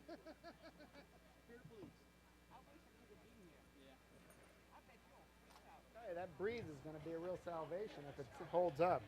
Hey, that breeze is going to be a real salvation if it holds up.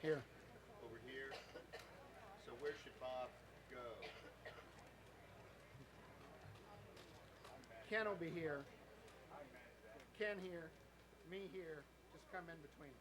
Here. Over here. So where should Bob go? Ken will be here. Ken here. Me here. Just come in between.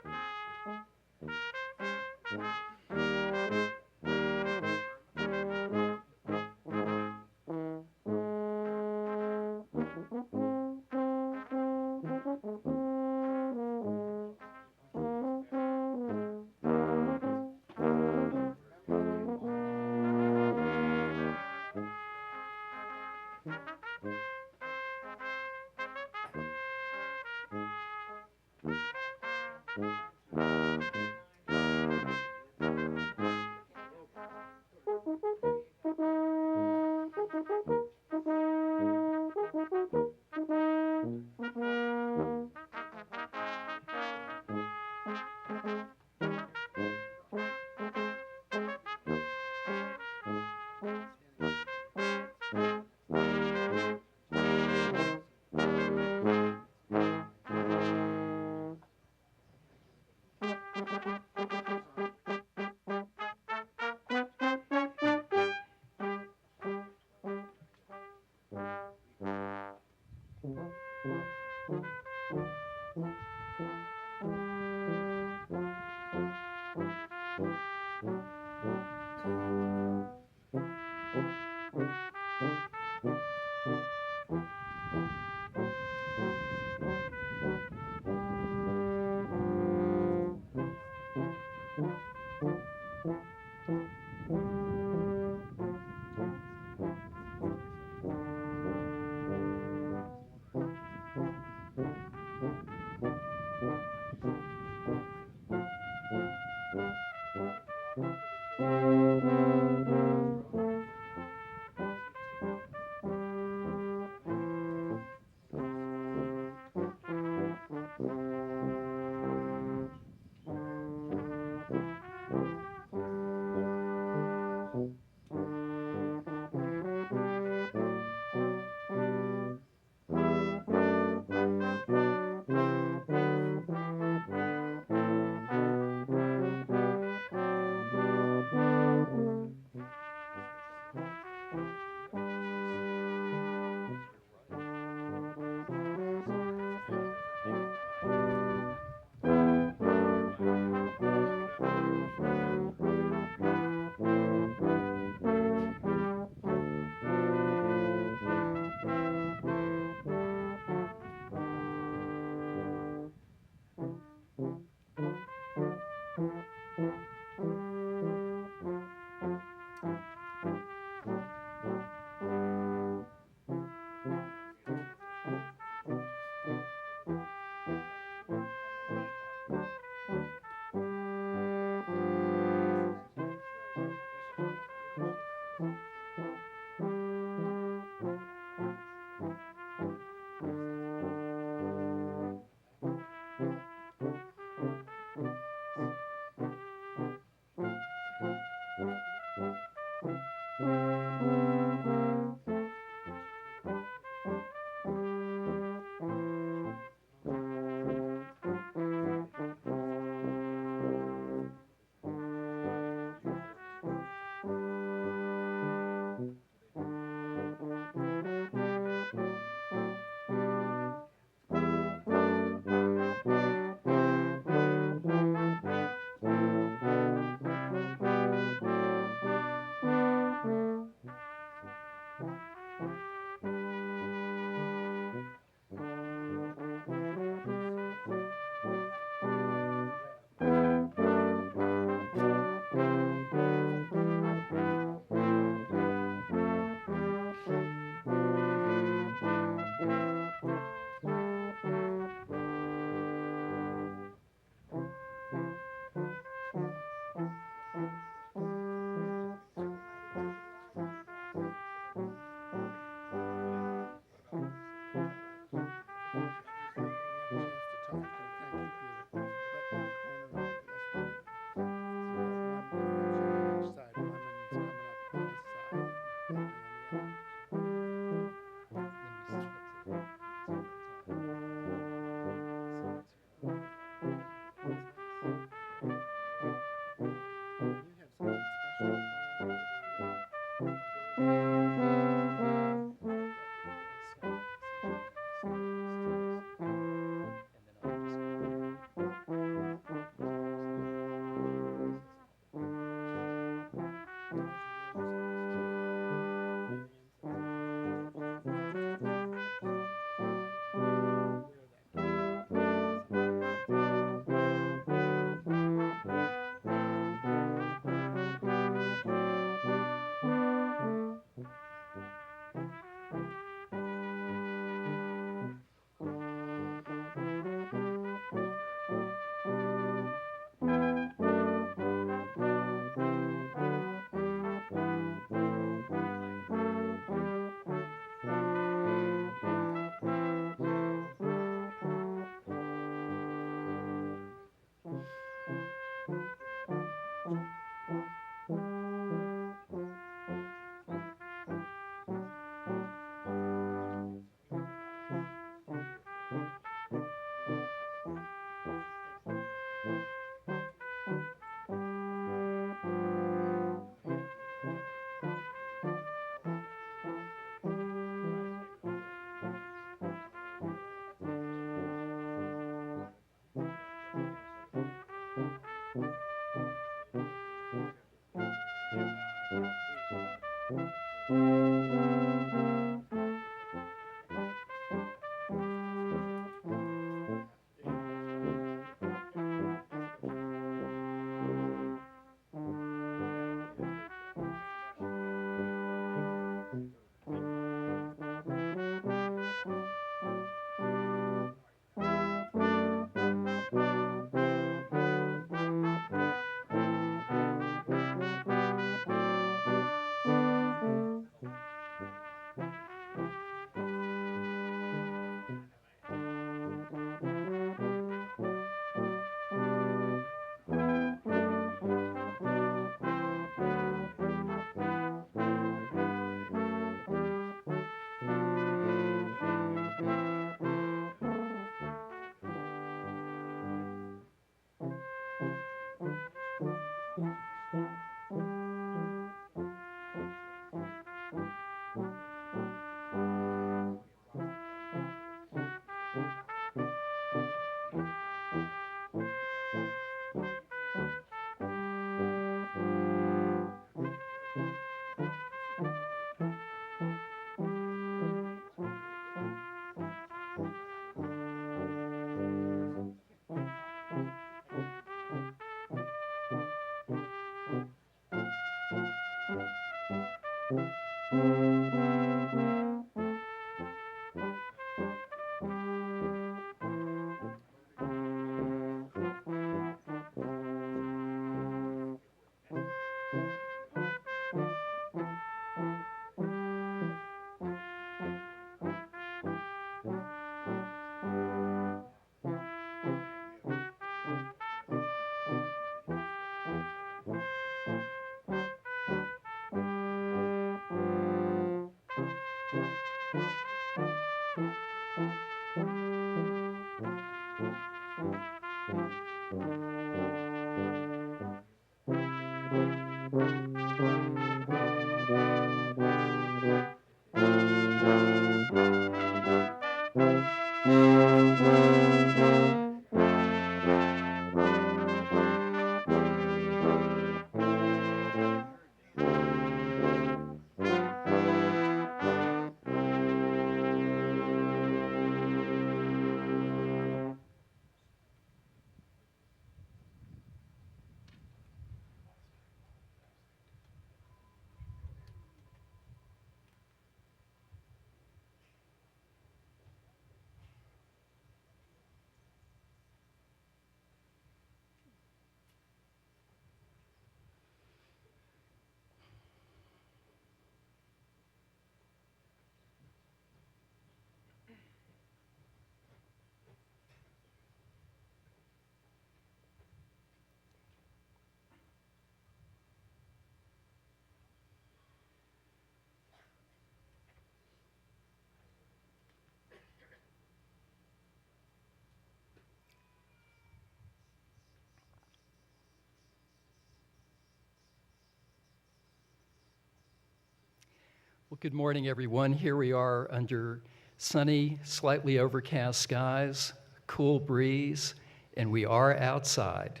Well, good morning, everyone. Here we are under sunny, slightly overcast skies, cool breeze, and we are outside.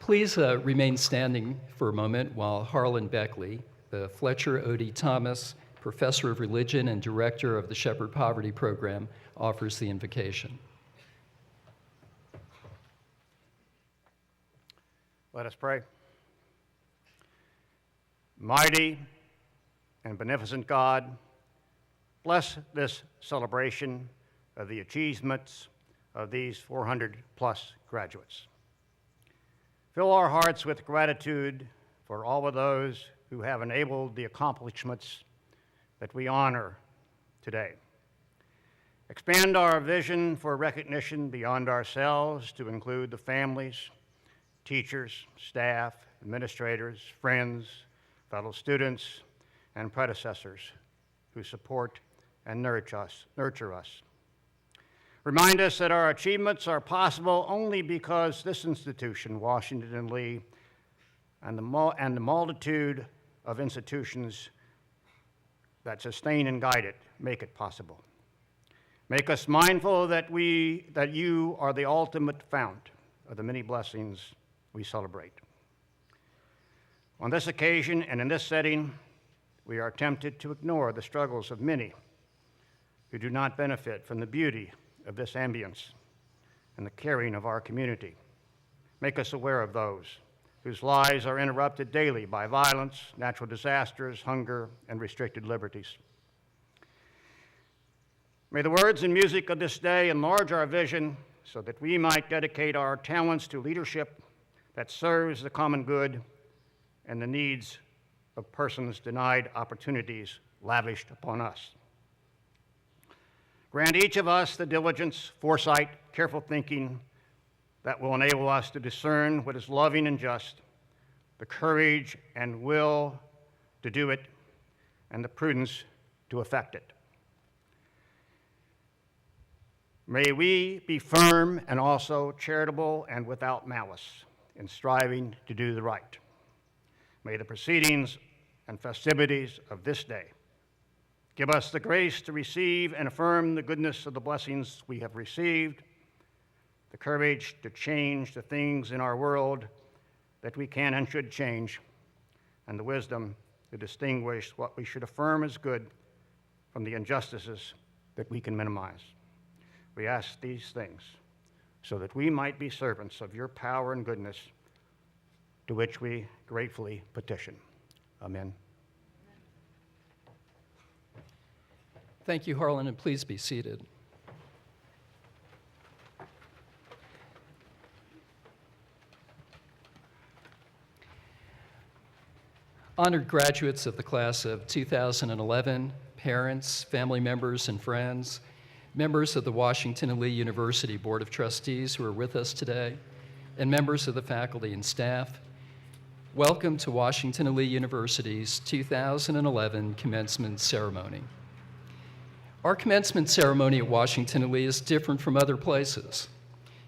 Please remain standing for a moment while Harlan Beckley, the Fletcher O.D. Thomas Professor of Religion and Director of the Shepherd Poverty Program, offers the invocation. Let us pray. Mighty and beneficent God, bless this celebration of the achievements of these 400 plus graduates. Fill our hearts with gratitude for all of those who have enabled the accomplishments that we honor today. Expand our vision for recognition beyond ourselves to include the families, teachers, staff, administrators, friends, fellow students, and predecessors who support and nurture us. Remind us that our achievements are possible only because this institution, Washington & Lee, and the multitude of institutions that sustain and guide it make it possible. Make us mindful that you are the ultimate fount of the many blessings we celebrate. On this occasion and in this setting, we are tempted to ignore the struggles of many who do not benefit from the beauty of this ambience and the caring of our community. Make us aware of those whose lives are interrupted daily by violence, natural disasters, hunger, and restricted liberties. May the words and music of this day enlarge our vision so that we might dedicate our talents to leadership that serves the common good and the needs of persons denied opportunities lavished upon us. Grant each of us the diligence, foresight, careful thinking that will enable us to discern what is loving and just, the courage and will to do it, and the prudence to effect it. May we be firm and also charitable and without malice in striving to do the right. May the proceedings and festivities of this day give us the grace to receive and affirm the goodness of the blessings we have received, the courage to change the things in our world that we can and should change, and the wisdom to distinguish what we should affirm as good from the injustices that we can minimize. We ask these things so that we might be servants of your power and goodness to which we gratefully petition. Amen. Thank you, Harlan, and please be seated. Honored graduates of the class of 2011, parents, family members, and friends, members of the Washington and Lee University Board of Trustees who are with us today, and members of the faculty and staff, welcome to Washington and Lee University's 2011 commencement ceremony. Our commencement ceremony at Washington and Lee is different from other places.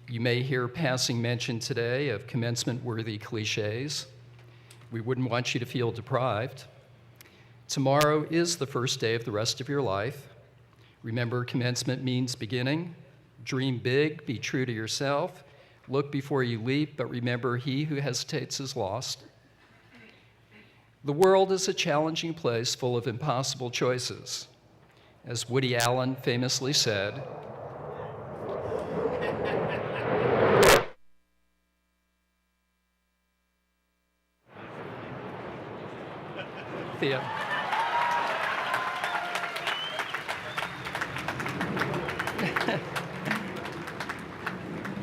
You may hear passing mention today of commencement-worthy cliches. We wouldn't want you to feel deprived. Tomorrow is the first day of the rest of your life. Remember, commencement means beginning. Dream big, be true to yourself. Look before you leap, but remember, he who hesitates is lost. The world is a challenging place full of impossible choices. As Woody Allen famously said, Thea.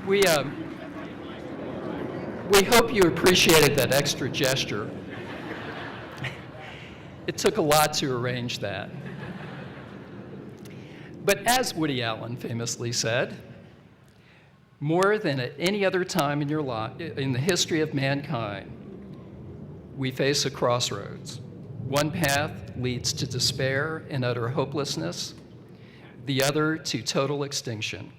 We hope you appreciated that extra gesture. It took a lot to arrange that. But as Woody Allen famously said, more than at any other time in your life, in the history of mankind, we face a crossroads. One path leads to despair and utter hopelessness, the other to total extinction.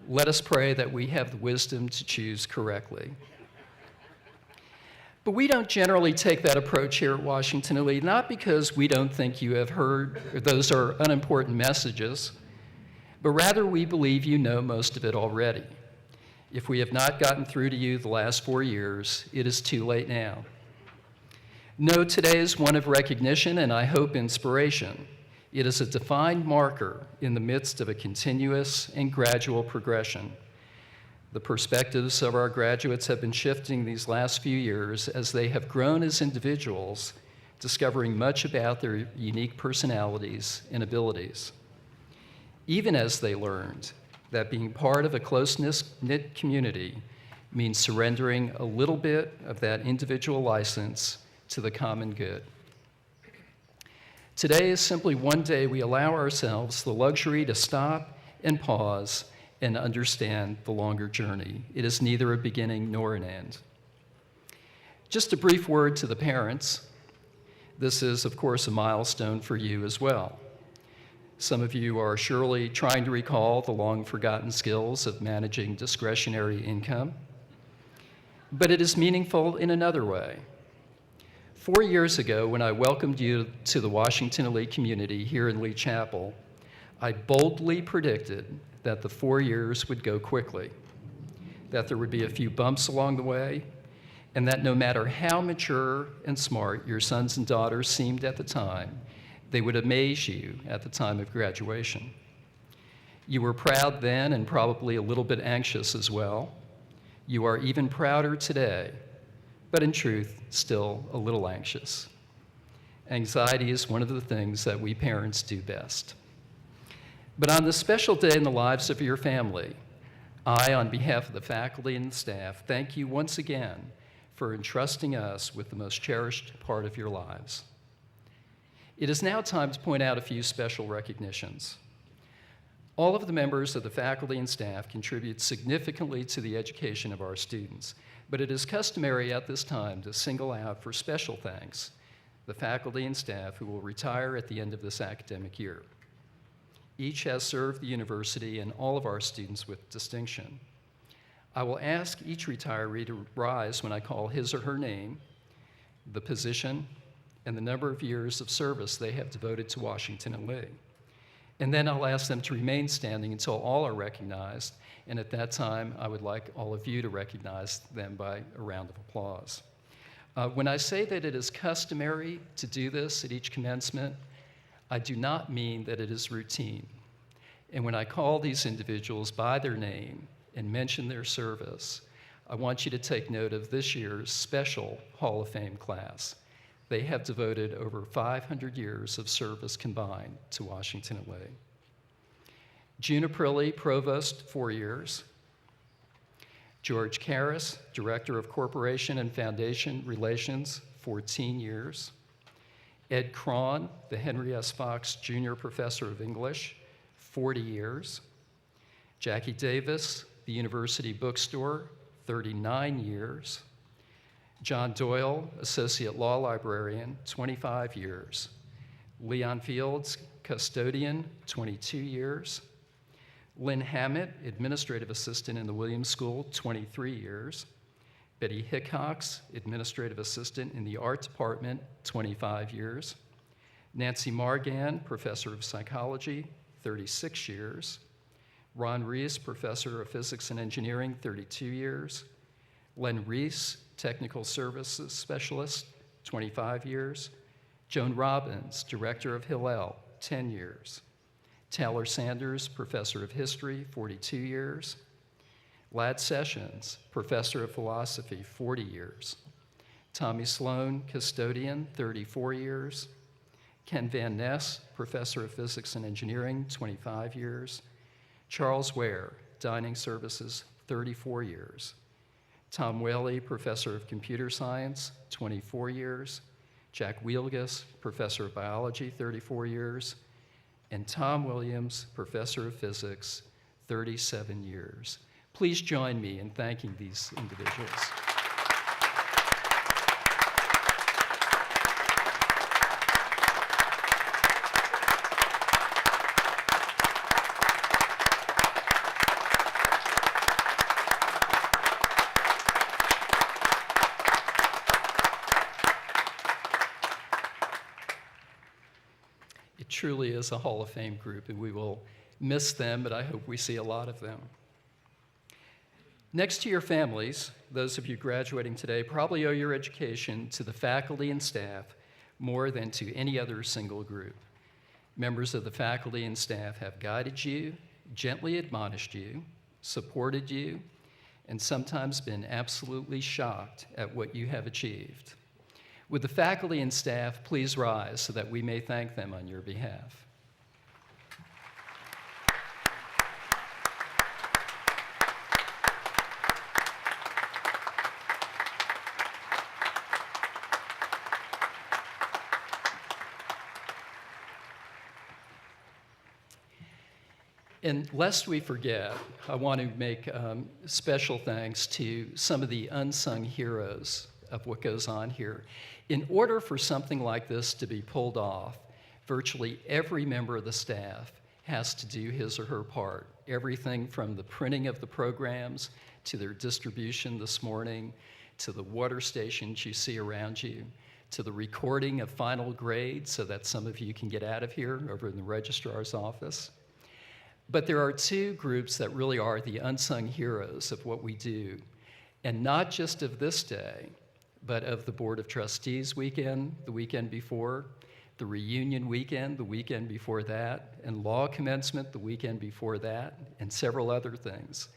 Let us pray that we have the wisdom to choose correctly. But we don't generally take that approach here at Washington and Lee, not because we don't think you have heard those are unimportant messages, but rather we believe you know most of it already. If we have not gotten through to you the last 4 years, it is too late now. No, today is one of recognition and I hope inspiration. It is a defined marker in the midst of a continuous and gradual progression. The perspectives of our graduates have been shifting these last few years as they have grown as individuals, discovering much about their unique personalities and abilities. Even as they learned that being part of a close-knit community means surrendering a little bit of that individual license to the common good. Today is simply one day we allow ourselves the luxury to stop and pause and understand the longer journey. It is neither a beginning nor an end. Just a brief word to the parents. This is, of course, a milestone for you as well. Some of you are surely trying to recall the long-forgotten skills of managing discretionary income, but it is meaningful in another way. 4 years ago, when I welcomed you to the Washington and Lee community here in Lee Chapel, I boldly predicted that the 4 years would go quickly, that there would be a few bumps along the way, and that no matter how mature and smart your sons and daughters seemed at the time, they would amaze you at the time of graduation. You were proud then and probably a little bit anxious as well. You are even prouder today, but in truth, still a little anxious. Anxiety is one of the things that we parents do best. But on this special day in the lives of your family, I, on behalf of the faculty and the staff, thank you once again for entrusting us with the most cherished part of your lives. It is now time to point out a few special recognitions. All of the members of the faculty and staff contribute significantly to the education of our students, but it is customary at this time to single out for special thanks the faculty and staff who will retire at the end of this academic year. Each has served the university and all of our students with distinction. I will ask each retiree to rise when I call his or her name, the position, and the number of years of service they have devoted to Washington and Lee. And then I'll ask them to remain standing until all are recognized, and at that time, I would like all of you to recognize them by a round of applause. When I say that it is customary to do this at each commencement, I do not mean that it is routine. And when I call these individuals by their name and mention their service, I want you to take note of this year's special Hall of Fame class. They have devoted over 500 years of service combined to Washington LA. June Aprilli, Provost, 4 years. George Karras, Director of Corporation and Foundation Relations, 14 years. Ed Cron, the Henry S. Fox Jr. Professor of English, 40 years. Jackie Davis, the University Bookstore, 39 years. John Doyle, Associate Law Librarian, 25 years. Leon Fields, Custodian, 22 years. Lynn Hammett, Administrative Assistant in the Williams School, 23 years. Betty Hickox, Administrative Assistant in the Art Department, 25 years. Nancy Margan, Professor of Psychology, 36 years. Ron Reese, Professor of Physics and Engineering, 32 years. Len Reese, Technical Services Specialist, 25 years. Joan Robbins, Director of Hillel, 10 years. Taylor Sanders, Professor of History, 42 years. Lad Sessions, Professor of Philosophy, 40 years. Tommy Sloan, Custodian, 34 years. Ken Van Ness, Professor of Physics and Engineering, 25 years. Charles Ware, Dining Services, 34 years. Tom Whaley, Professor of Computer Science, 24 years. Jack Wielgus, Professor of Biology, 34 years. And Tom Williams, Professor of Physics, 37 years. Please join me in thanking these individuals. It truly is a Hall of Fame group, and we will miss them, but I hope we see a lot of them. Next to your families, those of you graduating today probably owe your education to the faculty and staff more than to any other single group. Members of the faculty and staff have guided you, gently admonished you, supported you, and sometimes been absolutely shocked at what you have achieved. Would the faculty and staff please rise so that we may thank them on your behalf? And lest we forget, I want to make special thanks to some of the unsung heroes of what goes on here. In order for something like this to be pulled off, virtually every member of the staff has to do his or her part. Everything from the printing of the programs to their distribution this morning, to the water stations you see around you, to the recording of final grades so that some of you can get out of here over in the registrar's office. But there are two groups that really are the unsung heroes of what we do, and not just of this day, but of the Board of Trustees weekend, the weekend before, the reunion weekend, the weekend before that, and law commencement the weekend before that, and several other things.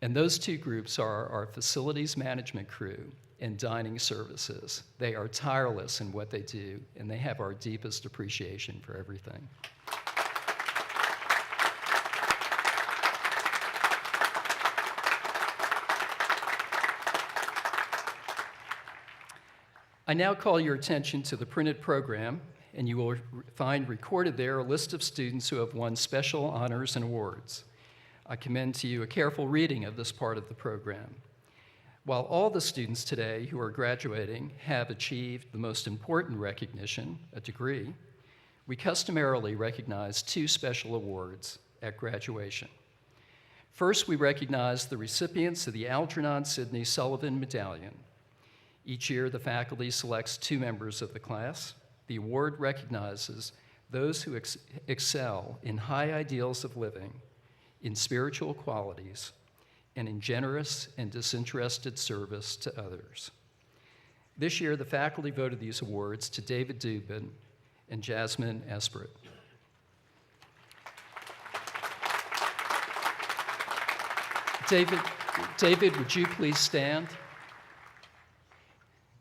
And those two groups are our facilities management crew and dining services. They are tireless in what they do, and they have our deepest appreciation for everything. I now call your attention to the printed program, and you will find recorded there a list of students who have won special honors and awards. I commend to you a careful reading of this part of the program. While all the students today who are graduating have achieved the most important recognition, a degree, we customarily recognize two special awards at graduation. First, we recognize the recipients of the Algernon Sidney Sullivan Medallion. Each year, the faculty selects two members of the class. The award recognizes those who excel in high ideals of living, in spiritual qualities, and in generous and disinterested service to others. This year, the faculty voted these awards to David Dubin and Jasmine Esprit. David, would you please stand?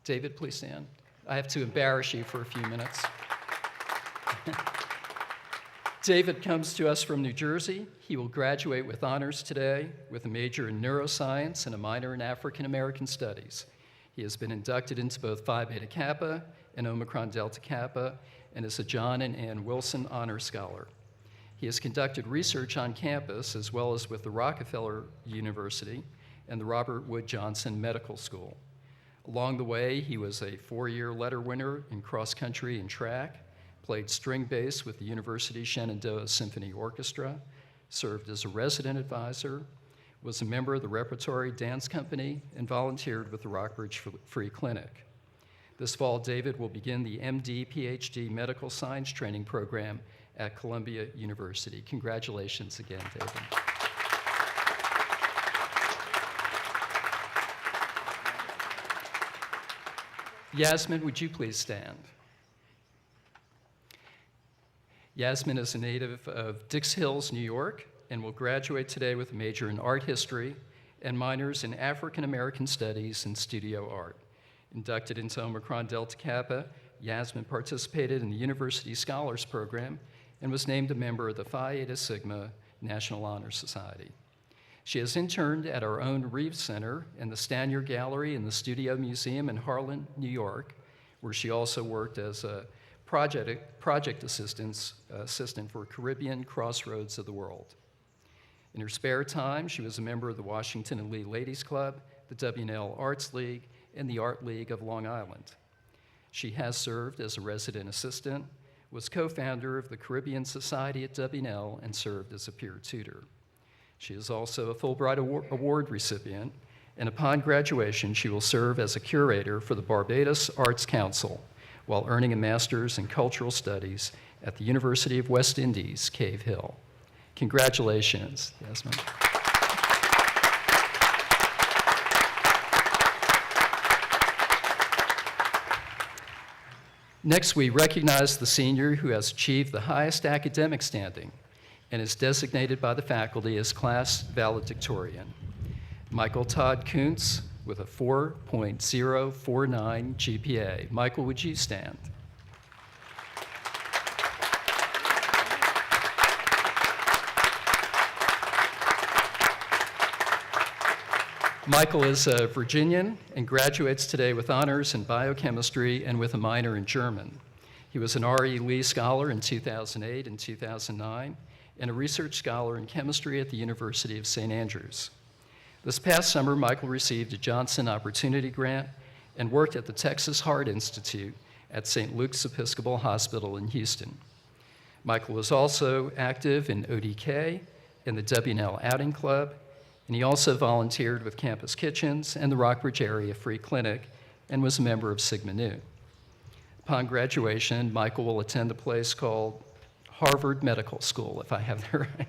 David, please stand. I have to embarrass you for a few minutes. David comes to us from New Jersey. He will graduate with honors today with a major in neuroscience and a minor in African American studies. He has been inducted into both Phi Beta Kappa and Omicron Delta Kappa and is a John and Ann Wilson Honor Scholar. He has conducted research on campus as well as with the Rockefeller University and the Robert Wood Johnson Medical School. Along the way, he was a 4-year letter winner in cross country and track, played string bass with the University Shenandoah Symphony Orchestra, served as a resident advisor, was a member of the Repertory Dance Company, and volunteered with the Rockbridge Free Clinic. This fall, David will begin the MD, PhD medical science training program at Columbia University. Congratulations again, David. Yasmin, would you please stand? Yasmin is a native of Dix Hills, New York, and will graduate today with a major in art history and minors in African American studies and studio art. Inducted into Omicron Delta Kappa, Yasmin participated in the University Scholars Program and was named a member of the Phi Eta Sigma National Honor Society. She has interned at our own Reeves Center and the Stanier Gallery in the Studio Museum in Harlan, New York, where she also worked as a project assistant for Caribbean Crossroads of the World. In her spare time, she was a member of the Washington and Lee Ladies Club, the W&L Arts League, and the Art League of Long Island. She has served as a resident assistant, was co-founder of the Caribbean Society at W&L, and served as a peer tutor. She is also a Fulbright Award recipient, and upon graduation, she will serve as a curator for the Barbados Arts Council while earning a master's in cultural studies at the University of West Indies, Cave Hill. Congratulations, Yasmin. Next, we recognize the senior who has achieved the highest academic standing and is designated by the faculty as class valedictorian. Michael Todd Kuntz with a 4.049 GPA. Michael, would you stand? Michael is a Virginian and graduates today with honors in biochemistry and with a minor in German. He was an R.E. Lee Scholar in 2008 and 2009, and a research scholar in chemistry at the University of St. Andrews. This past summer, Michael received a Johnson Opportunity Grant and worked at the Texas Heart Institute at St. Luke's Episcopal Hospital in Houston. Michael was also active in ODK and the W&L Outing Club, and he also volunteered with Campus Kitchens and the Rockbridge Area Free Clinic and was a member of Sigma Nu. Upon graduation, Michael will attend a place called Harvard Medical School, if I have that right.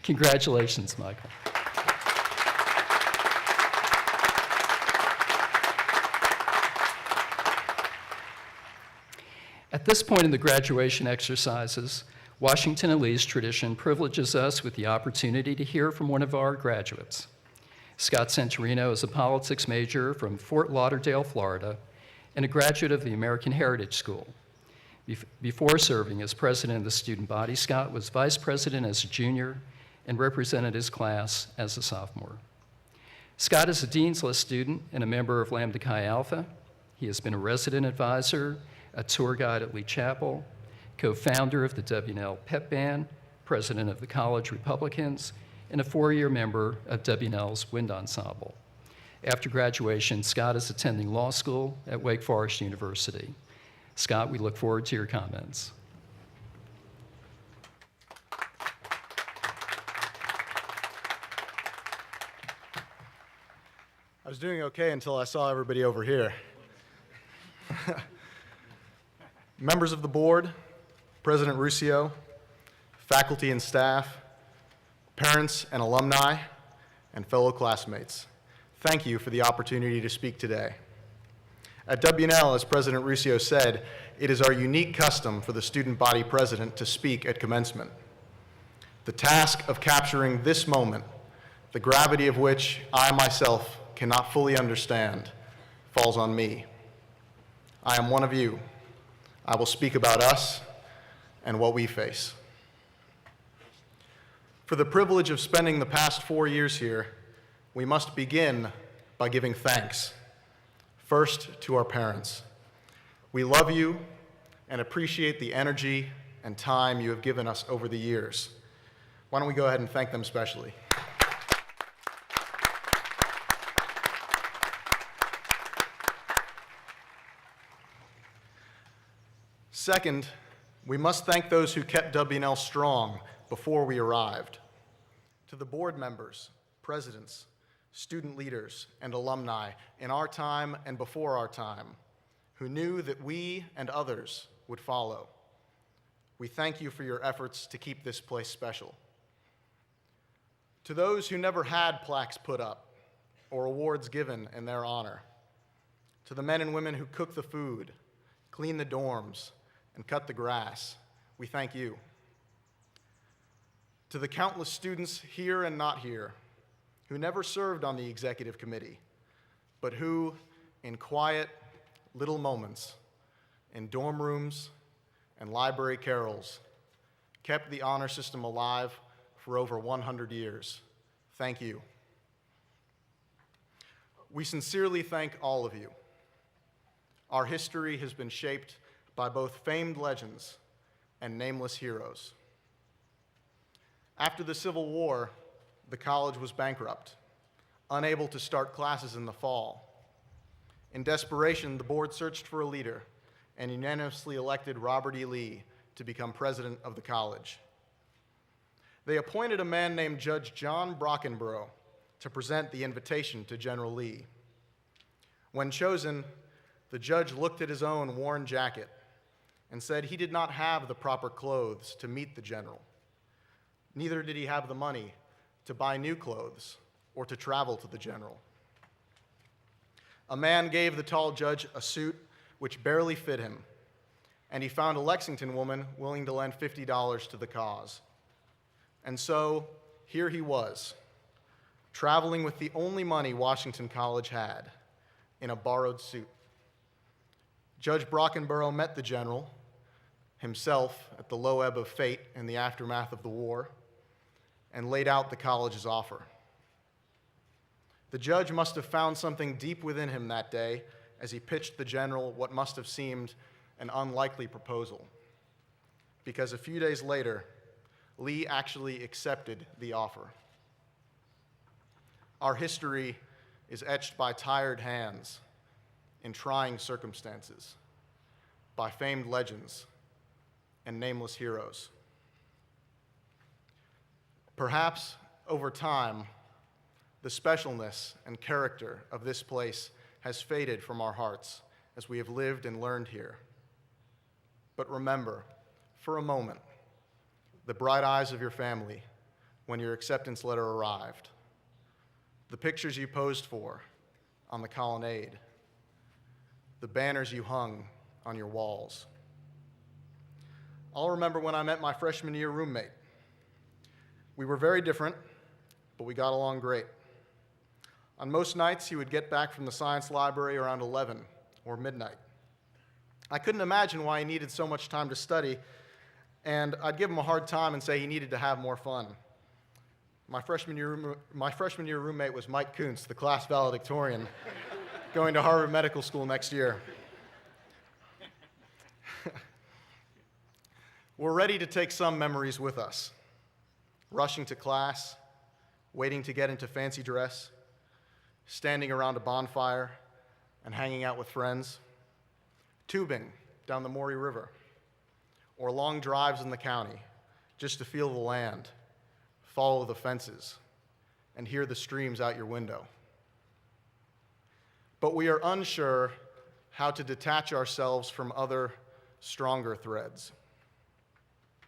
Congratulations, Michael. At this point in the graduation exercises, Washington and Lee's tradition privileges us with the opportunity to hear from one of our graduates. Scott Centurino is a politics major from Fort Lauderdale, Florida, and a graduate of the American Heritage School. Before serving as president of the student body, Scott was vice president as a junior and represented his class as a sophomore. Scott is a Dean's List student and a member of Lambda Chi Alpha. He has been a resident advisor, a tour guide at Lee Chapel, co-founder of the W&L Pep Band, president of the College Republicans, and a 4-year member of W&L's Wind Ensemble. After graduation, Scott is attending law school at Wake Forest University. Scott, we look forward to your comments. I was doing okay until I saw everybody over here. Members of the board, President Ruscio, faculty and staff, parents and alumni, and fellow classmates, thank you for the opportunity to speak today. At W&L, as President Ruscio said, it is our unique custom for the student body president to speak at commencement. The task of capturing this moment the gravity of which I myself cannot fully understand, falls on me. I am one of you. I will speak about us and what we face. For the privilege of spending the past 4 years here, we must begin by giving thanks. First, to our parents. We love you and appreciate the energy and time you have given us over the years. Why don't we go ahead and thank them especially? Second, we must thank those who kept W&L strong before we arrived. To the board members, presidents, student leaders, and alumni in our time and before our time, who knew that we and others would follow. We thank you for your efforts to keep this place special. To those who never had plaques put up or awards given in their honor, to the men and women who cook the food, clean the dorms, and cut the grass, we thank you. To the countless students here and not here who never served on the executive committee, but who, in quiet little moments, in dorm rooms and library carols, kept the honor system alive for over 100 years. Thank you. We sincerely thank all of you. Our history has been shaped by both famed legends and nameless heroes. After the Civil War, the college was bankrupt, unable to start classes in the fall. In desperation, the board searched for a leader and unanimously elected Robert E. Lee to become president of the college. They appointed a man named Judge John Brockenborough to present the invitation to General Lee. When chosen, the judge looked at his own worn jacket and said he did not have the proper clothes to meet the general. Neither did he have the money to buy new clothes or to travel to the general. A man gave the tall judge a suit which barely fit him, and he found a Lexington woman willing to lend $50 to the cause. And so, here he was, traveling with the only money Washington College had, in a borrowed suit. Judge Brockenborough met the general, himself at the low ebb of fate in the aftermath of the war, and laid out the college's offer. The judge must have found something deep within him that day as he pitched the general what must have seemed an unlikely proposal, because a few days later, Lee actually accepted the offer. Our history is etched by tired hands in trying circumstances, by famed legends and nameless heroes. Perhaps over time, the specialness and character of this place has faded from our hearts as we have lived and learned here. But remember, for a moment, the bright eyes of your family when your acceptance letter arrived, the pictures you posed for on the colonnade, the banners you hung on your walls. I'll remember when I met my freshman year roommate. We were very different, but we got along great. On most nights, he would get back from the science library around 11 or midnight. I couldn't imagine why he needed so much time to study, and I'd give him a hard time and say he needed to have more fun. My freshman year roommate was Mike Kuntz, the class valedictorian, going to Harvard Medical School next year. We're ready to take some memories with us. Rushing to class, waiting to get into fancy dress, standing around a bonfire and hanging out with friends, tubing down the Maury River, or long drives in the county just to feel the land, follow the fences, and hear the streams out your window. But we are unsure how to detach ourselves from other stronger threads.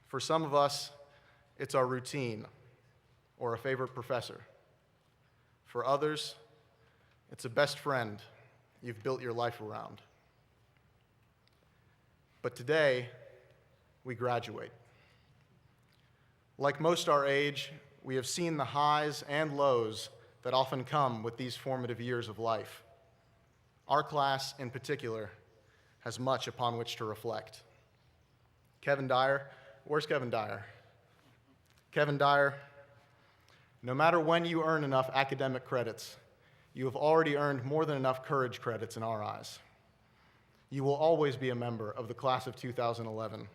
For some of us, it's our routine or a favorite professor. For others, it's a best friend you've built your life around. But today, we graduate. Like most our age, we have seen the highs and lows that often come with these formative years of life. Our class, in particular, has much upon which to reflect. Kevin Dyer, where's Kevin Dyer? Kevin Dyer, no matter when you earn enough academic credits, you have already earned more than enough courage credits in our eyes. You will always be a member of the class of 2011.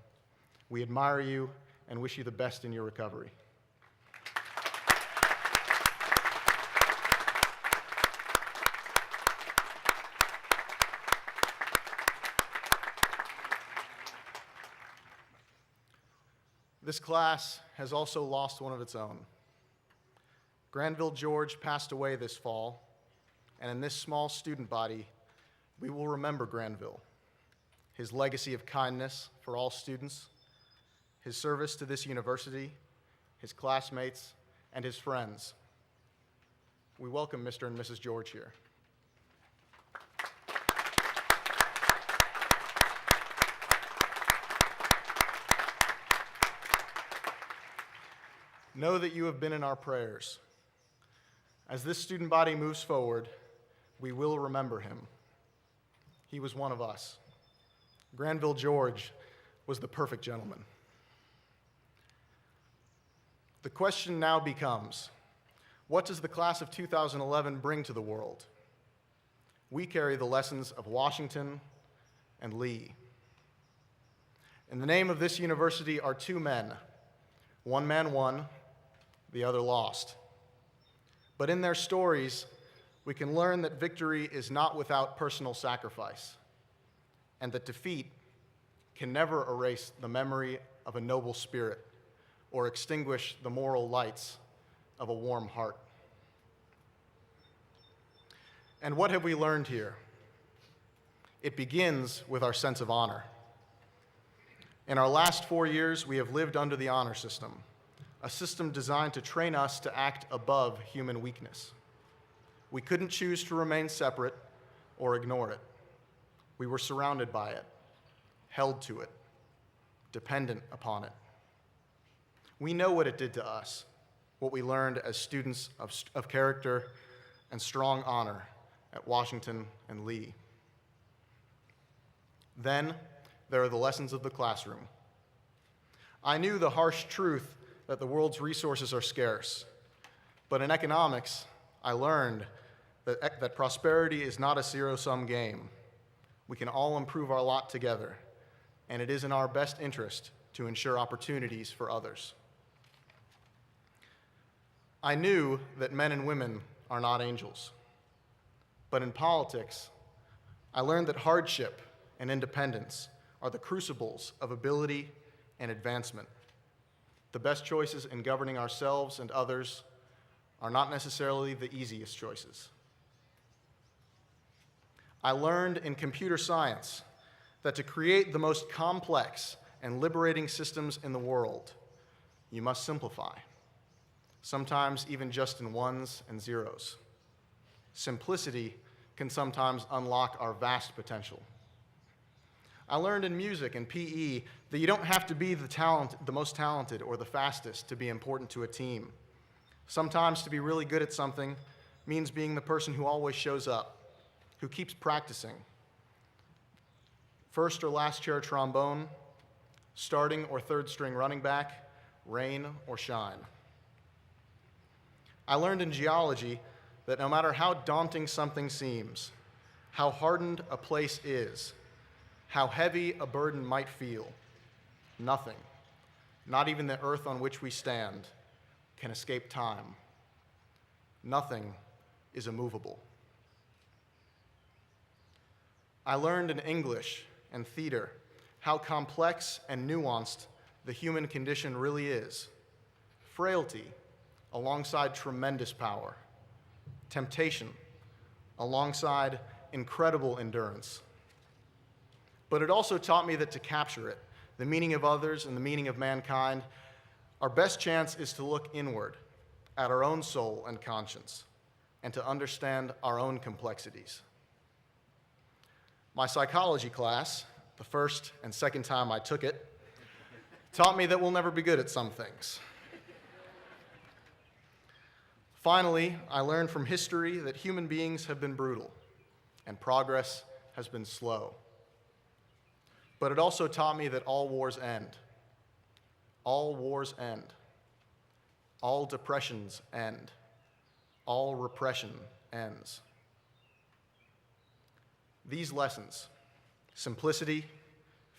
We admire you and wish you the best in your recovery. This class has also lost one of its own. Granville George passed away this fall, and in this small student body, we will remember Granville, his legacy of kindness for all students, his service to this university, his classmates, and his friends. We welcome Mr. and Mrs. George here. Know that you have been in our prayers. As this student body moves forward, we will remember him. He was one of us. Granville George was the perfect gentleman. The question now becomes, what does the class of 2011 bring to the world? We carry the lessons of Washington and Lee. In the name of this university are two men. One man won, the other lost. But in their stories, we can learn that victory is not without personal sacrifice, and that defeat can never erase the memory of a noble spirit or extinguish the moral lights of a warm heart. And what have we learned here? It begins with our sense of honor. In our last 4 years, we have lived under the honor system, a system designed to train us to act above human weakness. We couldn't choose to remain separate or ignore it. We were surrounded by it, held to it, dependent upon it. We know what it did to us, what we learned as students of character and strong honor at Washington and Lee. Then there are the lessons of the classroom. I knew the harsh truth that the world's resources are scarce, but in economics, I learned that prosperity is not a zero-sum game. We can all improve our lot together, and it is in our best interest to ensure opportunities for others. I knew that men and women are not angels, but in politics, I learned that hardship and independence are the crucibles of ability and advancement. The best choices in governing ourselves and others are not necessarily the easiest choices. I learned in computer science that to create the most complex and liberating systems in the world, you must simplify, sometimes even just in ones and zeros. Simplicity can sometimes unlock our vast potential. I learned in music and PE that you don't have to be the most talented or the fastest to be important to a team. Sometimes to be really good at something means being the person who always shows up, who keeps practicing. First or last chair trombone, starting or third string running back, rain or shine. I learned in geology that no matter how daunting something seems, how hardened a place is, how heavy a burden might feel, nothing, not even the earth on which we stand, can escape time. Nothing is immovable. I learned in English and theater how complex and nuanced the human condition really is. Frailty alongside tremendous power. Temptation alongside incredible endurance. But it also taught me that to capture it, the meaning of others and the meaning of mankind, our best chance is to look inward at our own soul and conscience and to understand our own complexities. My psychology class, the first and second time I took it, taught me that we'll never be good at some things. Finally, I learned from history that human beings have been brutal and progress has been slow. But it also taught me that all wars end. All wars end. All depressions end. All repression ends. These lessons, simplicity,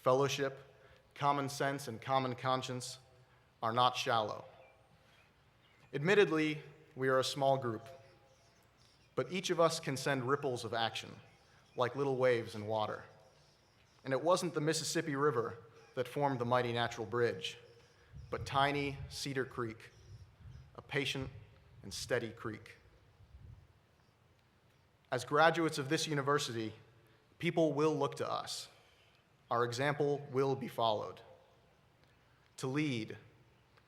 fellowship, common sense, and common conscience, are not shallow. Admittedly, we are a small group, but each of us can send ripples of action, like little waves in water. And it wasn't the Mississippi River that formed the mighty natural bridge, but tiny Cedar Creek, a patient and steady creek. As graduates of this university, people will look to us. Our example will be followed. To lead,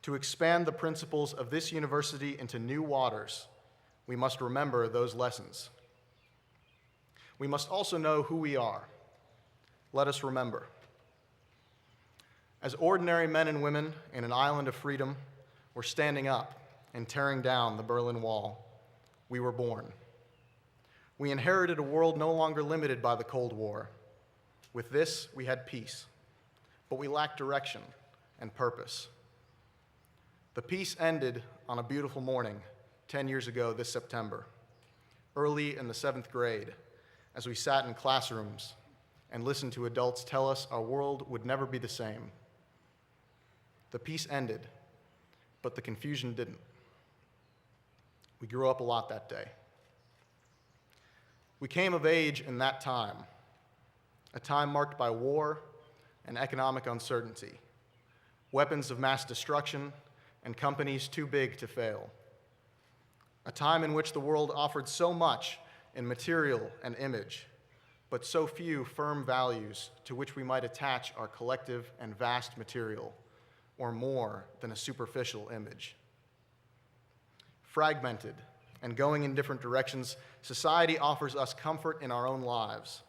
to expand the principles of this university into new waters, we must remember those lessons. We must also know who we are. Let us remember. As ordinary men and women in an island of freedom, we're standing up and tearing down the Berlin Wall. We were born. We inherited a world no longer limited by the Cold War. With this, we had peace, but we lacked direction and purpose. The peace ended on a beautiful morning 10 years ago this September, early in the 7th grade, as we sat in classrooms and listened to adults tell us our world would never be the same. The peace ended, but the confusion didn't. We grew up a lot that day. We came of age in that time, a time marked by war and economic uncertainty, weapons of mass destruction, and companies too big to fail. A time in which the world offered so much in material and image, but so few firm values to which we might attach our collective and vast material, or more than a superficial image. Fragmented and going in different directions, society offers us comfort in our own lives.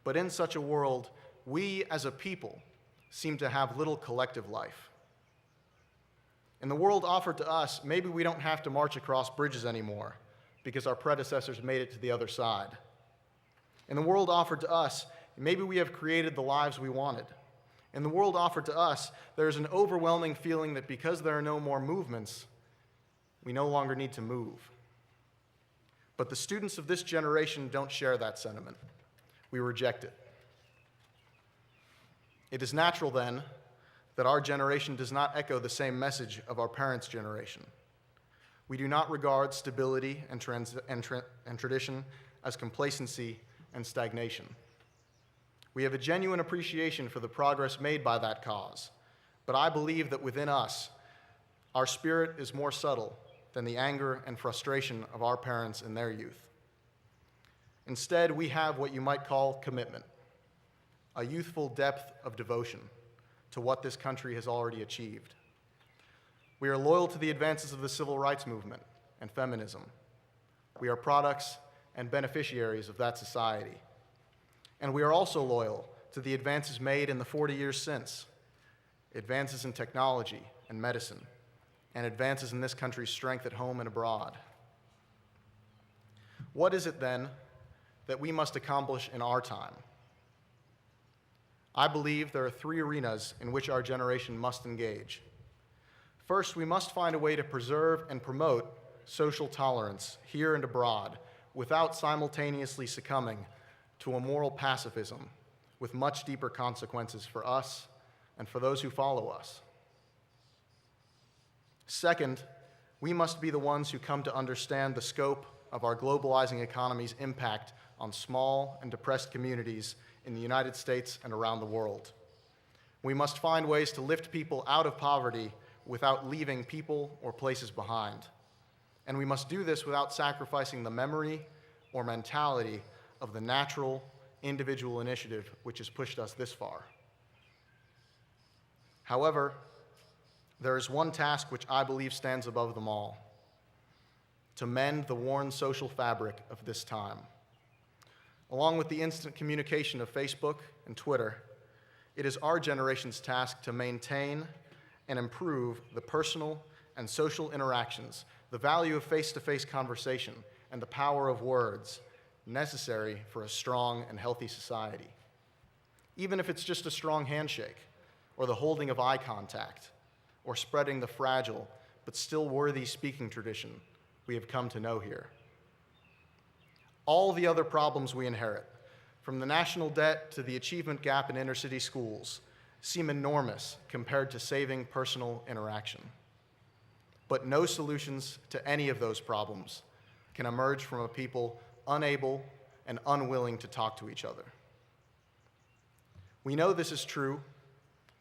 But in such a world, we as a people seem to have little collective life. In the world offered to us, maybe we don't have to march across bridges anymore because our predecessors made it to the other side. In the world offered to us, maybe we have created the lives we wanted. In the world offered to us, there's an overwhelming feeling that because there are no more movements, we no longer need to move. But the students of this generation don't share that sentiment. We reject it. It is natural, then, that our generation does not echo the same message of our parents' generation. We do not regard stability and tradition as complacency and stagnation. We have a genuine appreciation for the progress made by that cause, but I believe that within us, our spirit is more subtle than the anger and frustration of our parents in their youth. Instead, we have what you might call commitment, a youthful depth of devotion to what this country has already achieved. We are loyal to the advances of the civil rights movement and feminism. We are products and beneficiaries of that society. And we are also loyal to the advances made in the 40 years since, advances in technology and medicine, and advances in this country's strength at home and abroad. What is it, then, that we must accomplish in our time? I believe there are 3 arenas in which our generation must engage. First, we must find a way to preserve and promote social tolerance here and abroad without simultaneously succumbing to a moral pacifism with much deeper consequences for us and for those who follow us. Second, we must be the ones who come to understand the scope of our globalizing economy's impact on small and depressed communities in the United States and around the world. We must find ways to lift people out of poverty without leaving people or places behind. And we must do this without sacrificing the memory or mentality of the natural individual initiative which has pushed us this far. However, there is one task which I believe stands above them all: to mend the worn social fabric of this time. Along with the instant communication of Facebook and Twitter, it is our generation's task to maintain and improve the personal and social interactions the value of face-to-face conversation, and the power of words necessary for a strong and healthy society. Even if it's just a strong handshake, or the holding of eye contact, or spreading the fragile but still worthy speaking tradition we have come to know here. All the other problems we inherit, from the national debt to the achievement gap in inner-city schools, seem enormous compared to saving personal interaction. But no solutions to any of those problems can emerge from a people unable and unwilling to talk to each other. We know this is true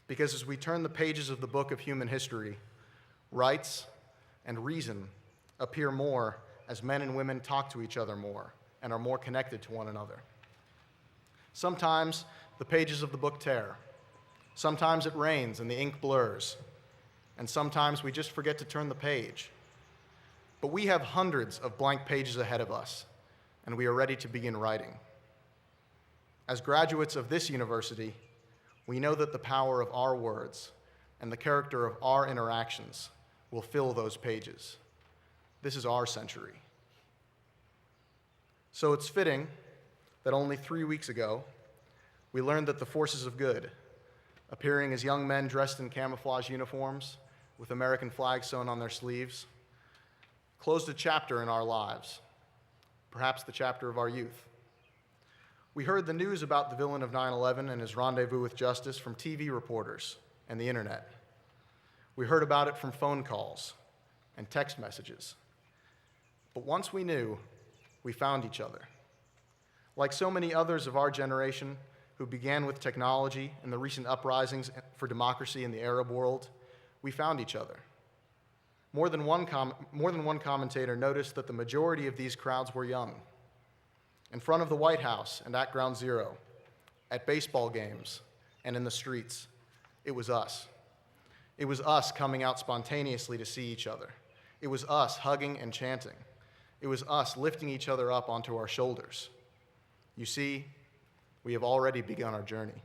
because as we turn the pages of the book of human history, rights and reason appear more as men and women talk to each other more and are more connected to one another. Sometimes the pages of the book tear. Sometimes it rains and the ink blurs. And sometimes we just forget to turn the page. But we have hundreds of blank pages ahead of us, and we are ready to begin writing. As graduates of this university, we know that the power of our words and the character of our interactions will fill those pages. This is our century. So it's fitting that only 3 weeks ago, we learned that the forces of good, appearing as young men dressed in camouflage uniforms with American flags sewn on their sleeves, closed a chapter in our lives, perhaps the chapter of our youth. We heard the news about the villain of 9/11 and his rendezvous with justice from TV reporters and the internet. We heard about it from phone calls and text messages. But once we knew, we found each other. Like so many others of our generation who began with technology and the recent uprisings for democracy in the Arab world, we found each other. More than one commentator noticed that the majority of these crowds were young. In front of the White House and at Ground Zero, at baseball games, and in the streets, it was us. It was us coming out spontaneously to see each other. It was us hugging and chanting. It was us lifting each other up onto our shoulders. You see, we have already begun our journey.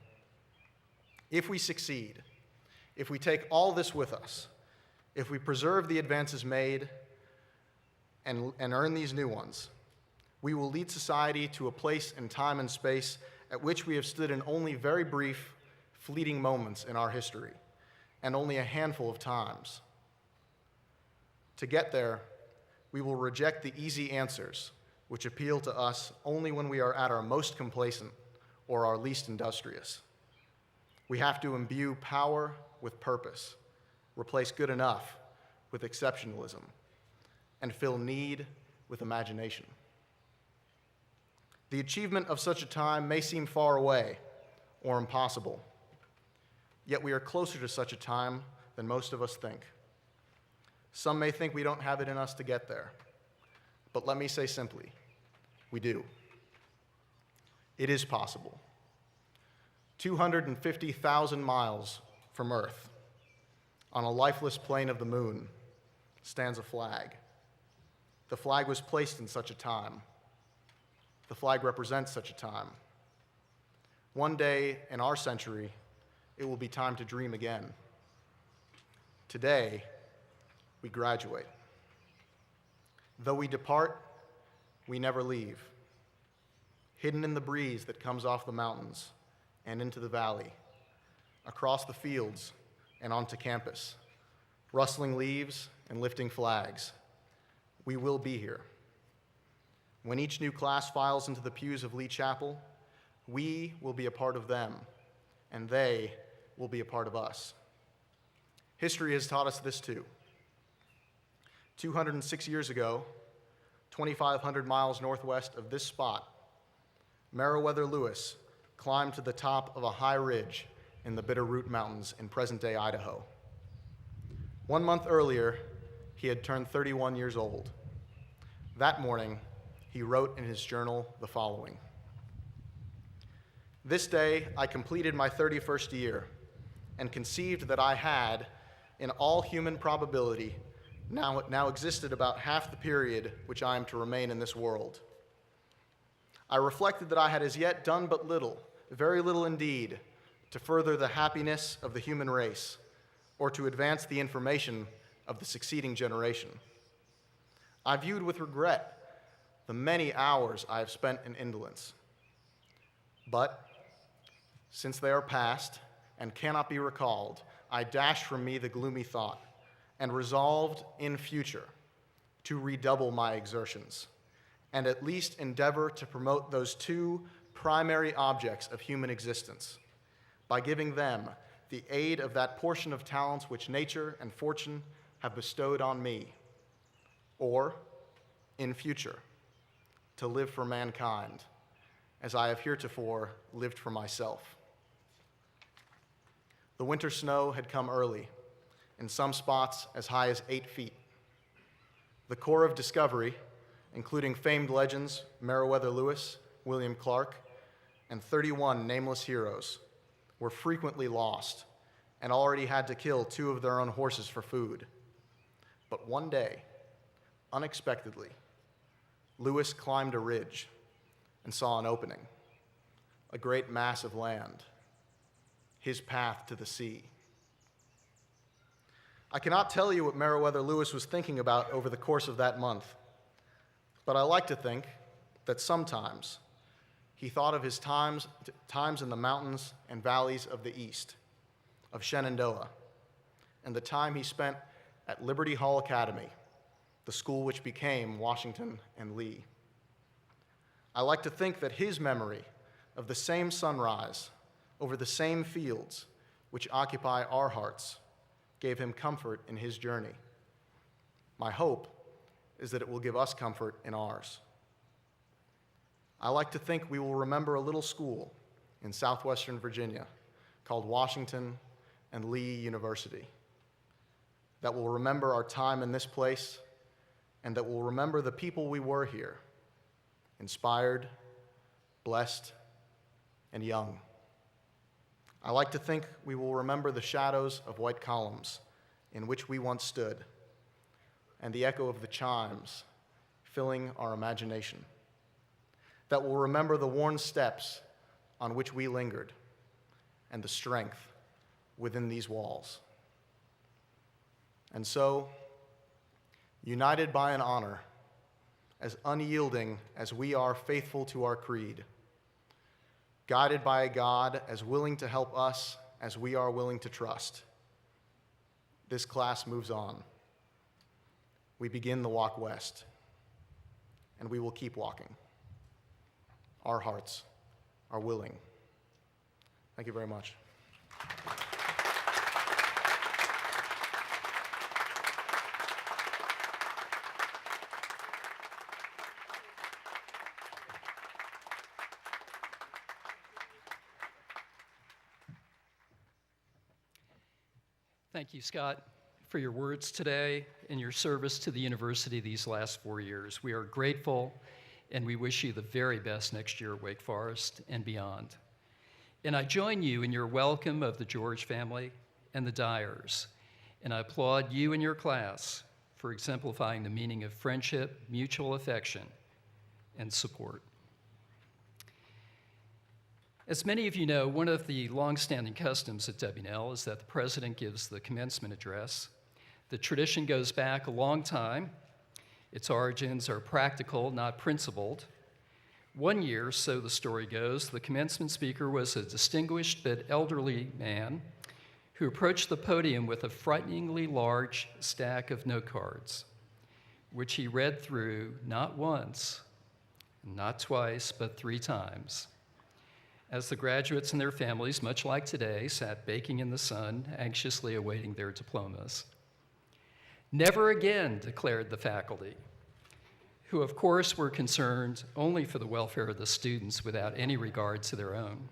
If we succeed, if we take all this with us, if we preserve the advances made and earn these new ones, we will lead society to a place in time and space at which we have stood in only very brief, fleeting moments in our history, and only a handful of times. To get there, we will reject the easy answers, which appeal to us only when we are at our most complacent or our least industrious. We have to imbue power with purpose, replace good enough with exceptionalism, and fill need with imagination. The achievement of such a time may seem far away or impossible, yet we are closer to such a time than most of us think. Some may think we don't have it in us to get there, but let me say simply, we do. It is possible. 250,000 miles from Earth, on a lifeless plain of the moon, stands a flag. The flag was placed in such a time. The flag represents such a time. One day in our century, it will be time to dream again. Today, we graduate. Though we depart, we never leave. Hidden in the breeze that comes off the mountains and into the valley, across the fields and onto campus, rustling leaves and lifting flags, we will be here. When each new class files into the pews of Lee Chapel, we will be a part of them, and they will be a part of us. History has taught us this too. 206 years ago, 2,500 miles northwest of this spot, Meriwether Lewis climbed to the top of a high ridge in the Bitterroot Mountains in present-day Idaho. 1 month earlier, he had turned 31 years old. That morning, he wrote in his journal the following: "This day I completed my 31st year and conceived that I had, in all human probability, now existed about half the period which I am to remain in this world. I reflected that I had as yet done but little, very little indeed, to further the happiness of the human race, or to advance the information of the succeeding generation. I viewed with regret the many hours I have spent in indolence. But since they are past and cannot be recalled, I dashed from me the gloomy thought and resolved in future to redouble my exertions and at least endeavor to promote those two primary objects of human existence by giving them the aid of that portion of talents which nature and fortune have bestowed on me, or, in future, to live for mankind as I have heretofore lived for myself. The winter snow had come early, in some spots as high as 8 feet. The Corps of Discovery, including famed legends Meriwether Lewis, William Clark, and 31 nameless heroes, were frequently lost and already had to kill 2 of their own horses for food. But one day, unexpectedly, Lewis climbed a ridge and saw an opening, a great mass of land, his path to the sea. I cannot tell you what Meriwether Lewis was thinking about over the course of that month, but I like to think that sometimes he thought of his times in the mountains and valleys of the East, of Shenandoah, and the time he spent at Liberty Hall Academy, the school which became Washington and Lee. I like to think that his memory of the same sunrise over the same fields which occupy our hearts gave him comfort in his journey. My hope is that it will give us comfort in ours. I like to think we will remember a little school in southwestern Virginia called Washington and Lee University that will remember our time in this place and that will remember the people we were here, inspired, blessed, and young. I like to think we will remember the shadows of white columns in which we once stood and the echo of the chimes filling our imagination. That will remember the worn steps on which we lingered and the strength within these walls. And so, united by an honor, as unyielding as we are faithful to our creed, guided by a God as willing to help us as we are willing to trust, this class moves on. We begin the walk west, and we will keep walking. Our hearts are willing. Thank you very much. Thank you, Scott, for your words today and your service to the university these last 4 years. We are grateful, and we wish you the very best next year at Wake Forest and beyond. And I join you in your welcome of the George family and the Dyers, and I applaud you and your class for exemplifying the meaning of friendship, mutual affection, and support. As many of you know, one of the longstanding customs at W&L is that the president gives the commencement address. The tradition goes back a long time. Its origins are practical, not principled. One year, so the story goes, the commencement speaker was a distinguished but elderly man who approached the podium with a frighteningly large stack of note cards, which he read through not once, not twice, but 3 times. As the graduates and their families, much like today, sat baking in the sun, anxiously awaiting their diplomas. Never again, declared the faculty, who of course were concerned only for the welfare of the students without any regard to their own.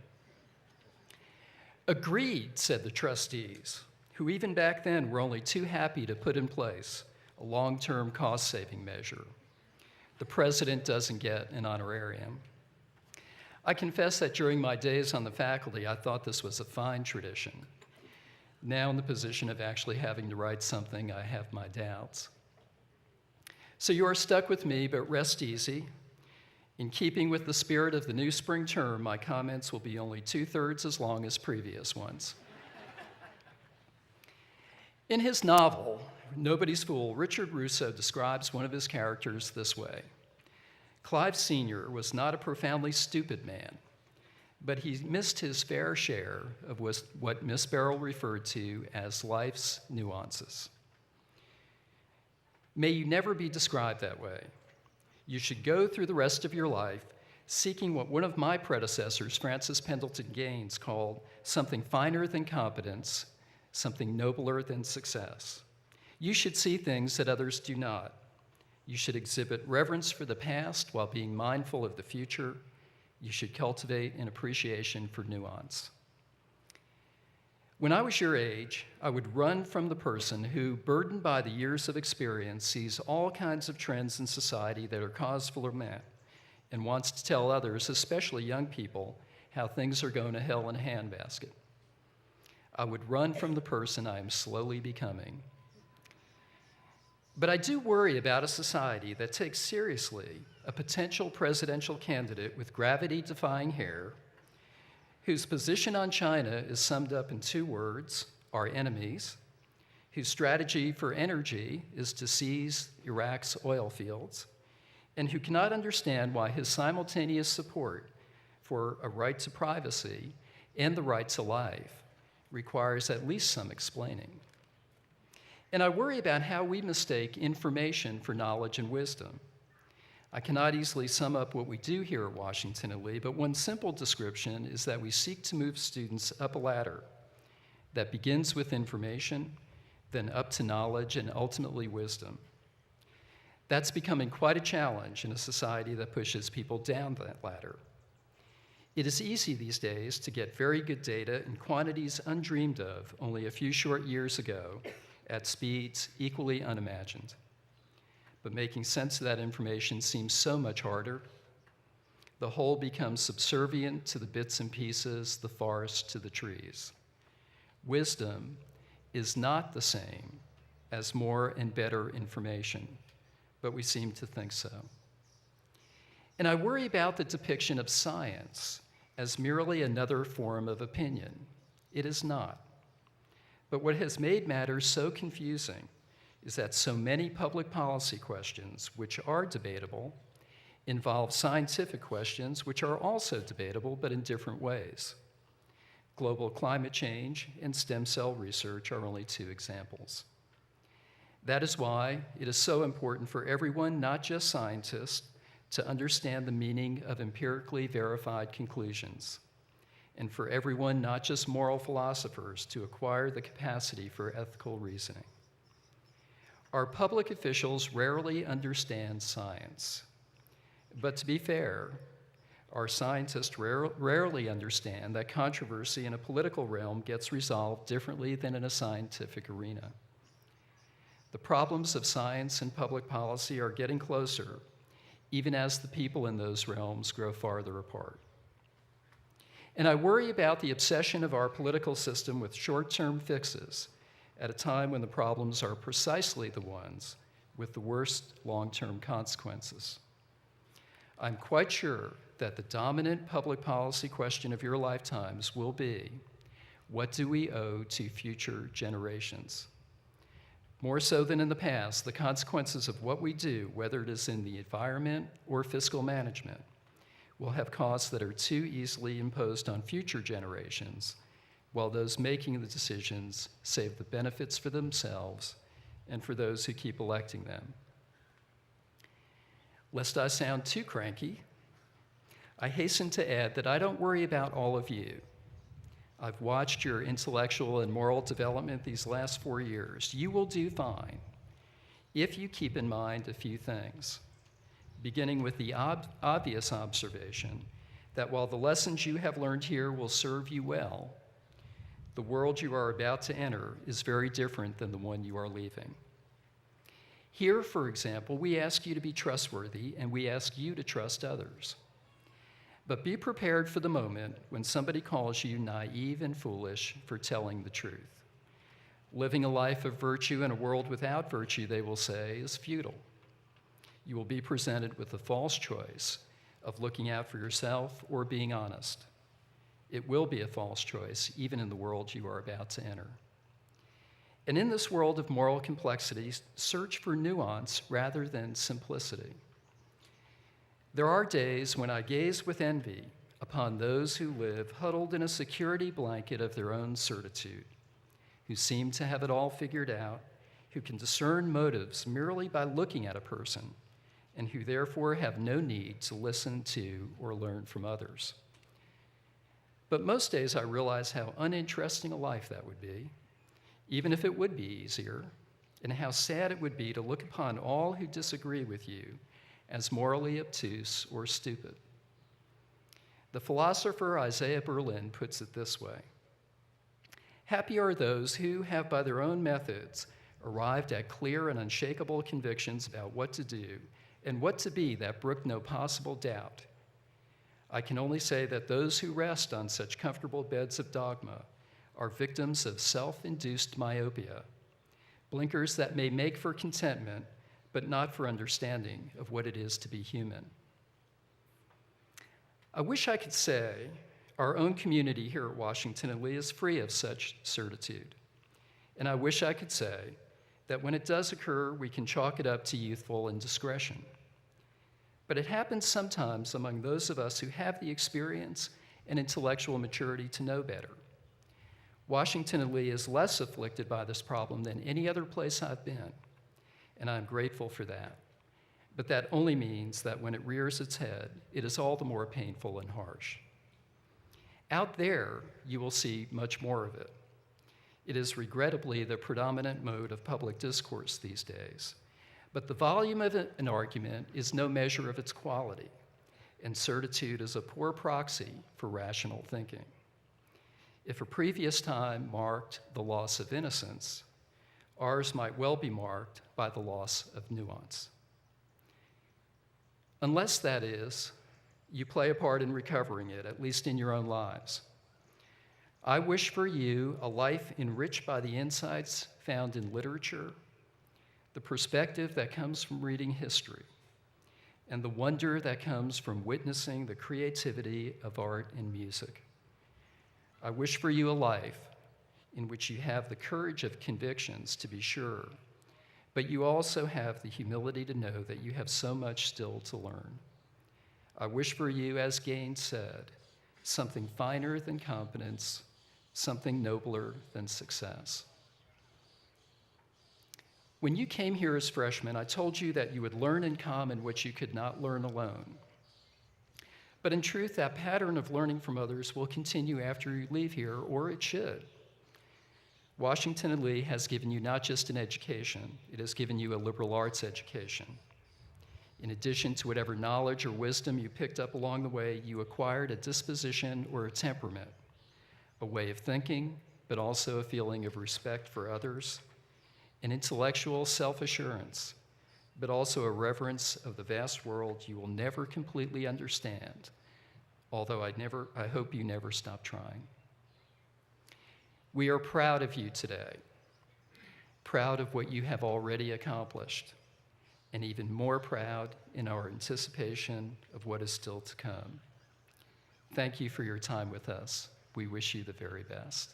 Agreed, said the trustees, who even back then were only too happy to put in place a long-term cost-saving measure. The president doesn't get an honorarium. I confess that during my days on the faculty, I thought this was a fine tradition. Now in the position of actually having to write something, I have my doubts. So you are stuck with me, but rest easy. In keeping with the spirit of the new spring term, my comments will be only 2/3 as long as previous ones. In his novel, Nobody's Fool, Richard Russo describes one of his characters this way. Clive Sr. was not a profoundly stupid man, but he missed his fair share of what Miss Beryl referred to as life's nuances. May you never be described that way. You should go through the rest of your life seeking what one of my predecessors, Francis Pendleton Gaines, called something finer than competence, something nobler than success. You should see things that others do not. You should exhibit reverence for the past while being mindful of the future. You should cultivate an appreciation for nuance. When I was your age, I would run from the person who, burdened by the years of experience, sees all kinds of trends in society that are cause for lament and wants to tell others, especially young people, how things are going to hell in a handbasket. I would run from the person I am slowly becoming. But I do worry about a society that takes seriously a potential presidential candidate with gravity-defying hair, whose position on China is summed up in 2 words, our enemies, whose strategy for energy is to seize Iraq's oil fields, and who cannot understand why his simultaneous support for a right to privacy and the right to life requires at least some explaining. And I worry about how we mistake information for knowledge and wisdom. I cannot easily sum up what we do here at Washington and Lee, but one simple description is that we seek to move students up a ladder that begins with information, then up to knowledge, and ultimately wisdom. That's becoming quite a challenge in a society that pushes people down that ladder. It is easy these days to get very good data in quantities undreamed of only a few short years ago at speeds equally unimagined. But making sense of that information seems so much harder. The whole becomes subservient to the bits and pieces, the forest to the trees. Wisdom is not the same as more and better information, but we seem to think so. And I worry about the depiction of science as merely another form of opinion. It is not. But what has made matters so confusing is that so many public policy questions, which are debatable, involve scientific questions, which are also debatable, but in different ways. Global climate change and stem cell research are only 2 examples. That is why it is so important for everyone, not just scientists, to understand the meaning of empirically verified conclusions, and for everyone, not just moral philosophers, to acquire the capacity for ethical reasoning. Our public officials rarely understand science, but to be fair, our scientists rarely understand that controversy in a political realm gets resolved differently than in a scientific arena. The problems of science and public policy are getting closer, even as the people in those realms grow farther apart. And I worry about the obsession of our political system with short-term fixes at a time when the problems are precisely the ones with the worst long-term consequences. I'm quite sure that the dominant public policy question of your lifetimes will be, what do we owe to future generations? More so than in the past, the consequences of what we do, whether it is in the environment or fiscal management, will have costs that are too easily imposed on future generations, while those making the decisions save the benefits for themselves and for those who keep electing them. Lest I sound too cranky, I hasten to add that I don't worry about all of you. I've watched your intellectual and moral development these last 4 years. You will do fine if you keep in mind a few things, beginning with the obvious observation that while the lessons you have learned here will serve you well, the world you are about to enter is very different than the one you are leaving. Here, for example, we ask you to be trustworthy, and we ask you to trust others. But be prepared for the moment when somebody calls you naive and foolish for telling the truth. Living a life of virtue in a world without virtue, they will say, is futile. You will be presented with the false choice of looking out for yourself or being honest. It will be a false choice, even in the world you are about to enter. And in this world of moral complexities, search for nuance rather than simplicity. There are days when I gaze with envy upon those who live huddled in a security blanket of their own certitude, who seem to have it all figured out, who can discern motives merely by looking at a person, and who therefore have no need to listen to or learn from others. But most days I realize how uninteresting a life that would be, even if it would be easier, and how sad it would be to look upon all who disagree with you as morally obtuse or stupid. The philosopher Isaiah Berlin puts it this way: happy are those who have by their own methods arrived at clear and unshakable convictions about what to do and what to be that brook no possible doubt. I can only say that those who rest on such comfortable beds of dogma are victims of self-induced myopia, blinkers that may make for contentment, but not for understanding of what it is to be human. I wish I could say our own community here at Washington and Lee is free of such certitude. And I wish I could say that when it does occur, we can chalk it up to youthful indiscretion. But it happens sometimes among those of us who have the experience and intellectual maturity to know better. Washington and Lee is less afflicted by this problem than any other place I've been, and I'm grateful for that. But that only means that when it rears its head, it is all the more painful and harsh. Out there, you will see much more of it. It is regrettably the predominant mode of public discourse these days. But the volume of an argument is no measure of its quality, and certitude is a poor proxy for rational thinking. If a previous time marked the loss of innocence, ours might well be marked by the loss of nuance. Unless, that is, you play a part in recovering it, at least in your own lives. I wish for you a life enriched by the insights found in literature, the perspective that comes from reading history, and the wonder that comes from witnessing the creativity of art and music. I wish for you a life in which you have the courage of convictions, to be sure, but you also have the humility to know that you have so much still to learn. I wish for you, as Gaines said, something finer than competence, something nobler than success. When you came here as freshmen, I told you that you would learn in common what you could not learn alone. But in truth, that pattern of learning from others will continue after you leave here, or it should. Washington and Lee has given you not just an education, it has given you a liberal arts education. In addition to whatever knowledge or wisdom you picked up along the way, you acquired a disposition or a temperament, a way of thinking, but also a feeling of respect for others, an intellectual self-assurance, but also a reverence of the vast world you will never completely understand, although I hope you never stop trying. We are proud of you today, proud of what you have already accomplished, and even more proud in our anticipation of what is still to come. Thank you for your time with us. We wish you the very best.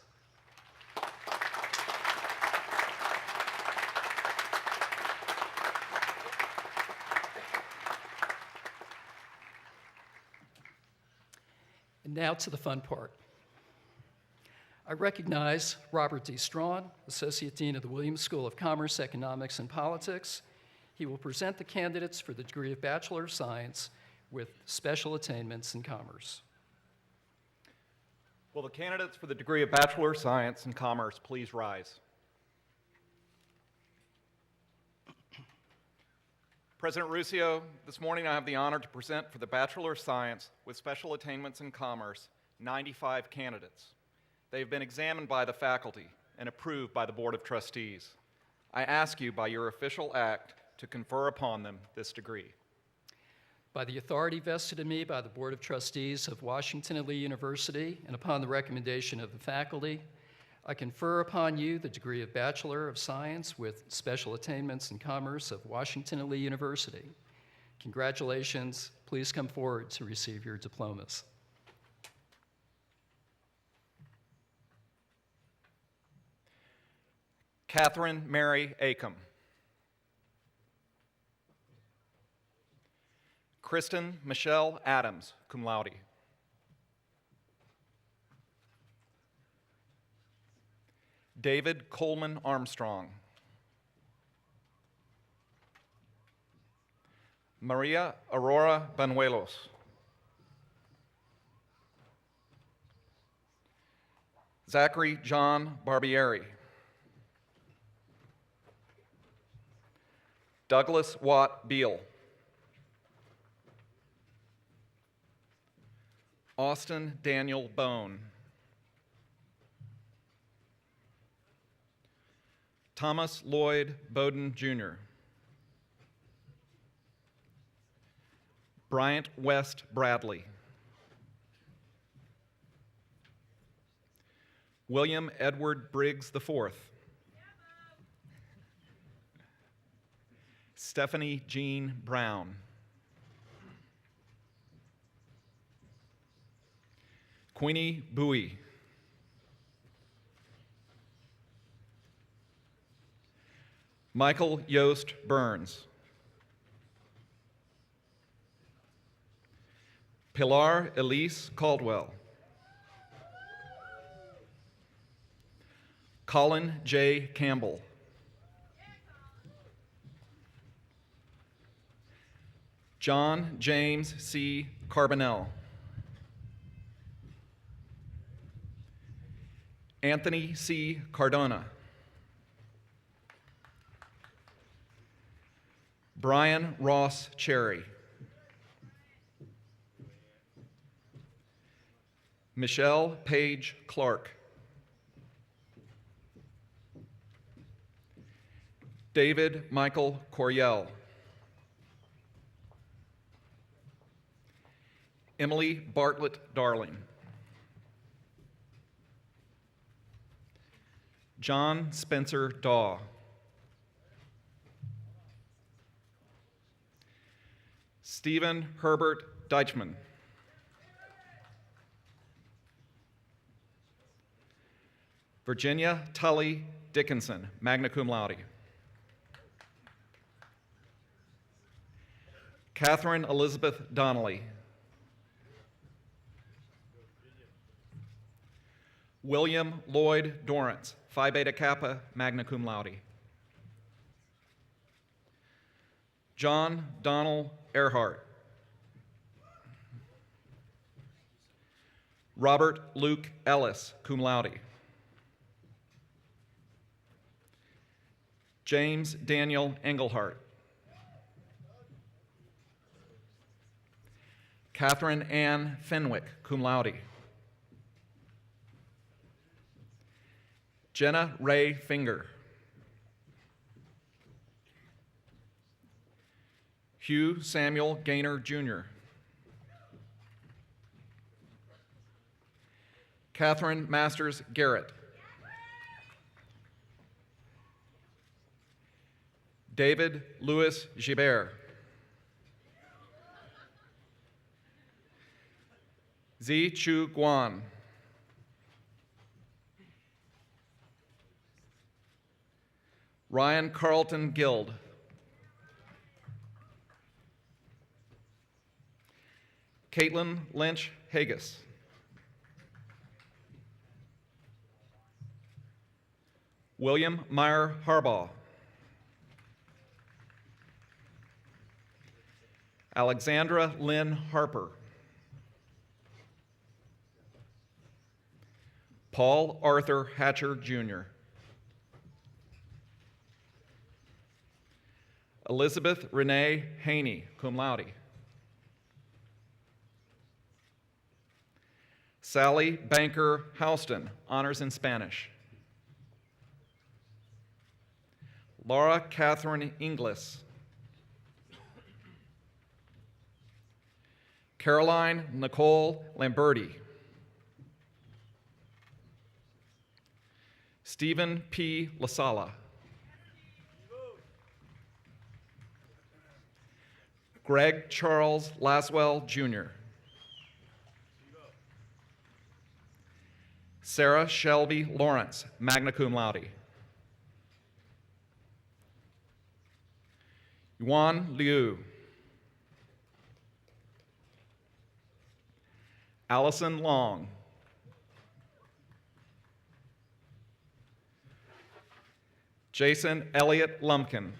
And now to the fun part. I recognize Robert D. Strawn, Associate Dean of the Williams School of Commerce, Economics, and Politics. He will present the candidates for the degree of Bachelor of Science with special attainments in commerce. Will the candidates for the degree of Bachelor of Science in Commerce please rise? President Ruscio, this morning I have the honor to present for the Bachelor of Science with special attainments in Commerce 95 candidates. They have been examined by the faculty and approved by the Board of Trustees. I ask you by your official act to confer upon them this degree. By the authority vested in me by the Board of Trustees of Washington and Lee University, and upon the recommendation of the faculty, I confer upon you the degree of Bachelor of Science with special attainments in Commerce of Washington and Lee University. Congratulations. Please come forward to receive your diplomas. Catherine Mary Acom. Kristen Michelle Adams, cum laude. David Coleman Armstrong. Maria Aurora Banuelos. Zachary John Barbieri. Douglas Watt Beal. Austin Daniel Bone. Thomas Lloyd Bowden, Jr. Bryant West Bradley. William Edward Briggs IV. Stephanie Jean Brown. Queenie Bowie. Michael Yost Burns. Pilar Elise Caldwell. Colin J. Campbell. John James C. Carbonell. Anthony C. Cardona. Brian Ross Cherry. Michelle Page Clark. David Michael Coriel. Emily Bartlett Darling. John Spencer Daw. Stephen Herbert Deichman. Virginia Tully Dickinson, magna cum laude. Catherine Elizabeth Donnelly. William Lloyd Dorrance, Phi Beta Kappa, magna cum laude. John Donald Earhart. Robert Luke Ellis, cum laude. James Daniel Engelhart. Catherine Ann Fenwick, cum laude. Jenna Ray Finger. Hugh Samuel Gaynor, Jr. Catherine Masters Garrett. David Louis Gibert. Zi Chu Guan. Ryan Carlton Guild. Caitlin Lynch Haggis. William Meyer Harbaugh. Alexandra Lynn Harper. Paul Arthur Hatcher, Jr. Elizabeth Renee Haney, cum laude. Sally Banker Houston, honors in Spanish. Laura Catherine Inglis. Caroline Nicole Lamberti. Stephen P. Lasala. Greg Charles Laswell, Jr. Sarah Shelby Lawrence, magna cum laude. Yuan Liu. Allison Long. Jason Elliott Lumpkin.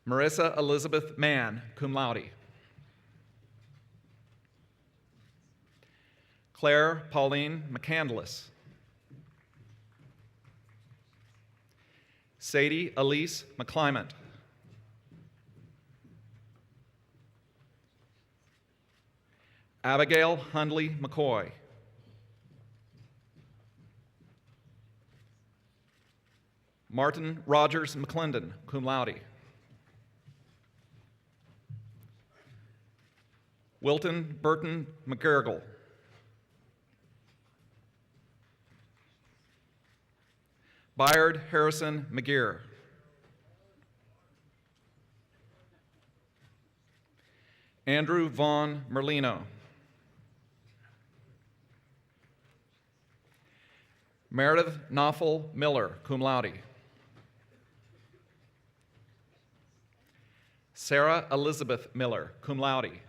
Marissa Elizabeth Mann, cum laude. Claire Pauline McCandless. Sadie Elise McClymont. Abigail Hundley McCoy. Martin Rogers McClendon, cum laude. Wilton Burton McGurgle. Byard Harrison McGear. Andrew Vaughn Merlino. Meredith Knoffel Miller, cum laude. Sarah Elizabeth Miller, cum laude.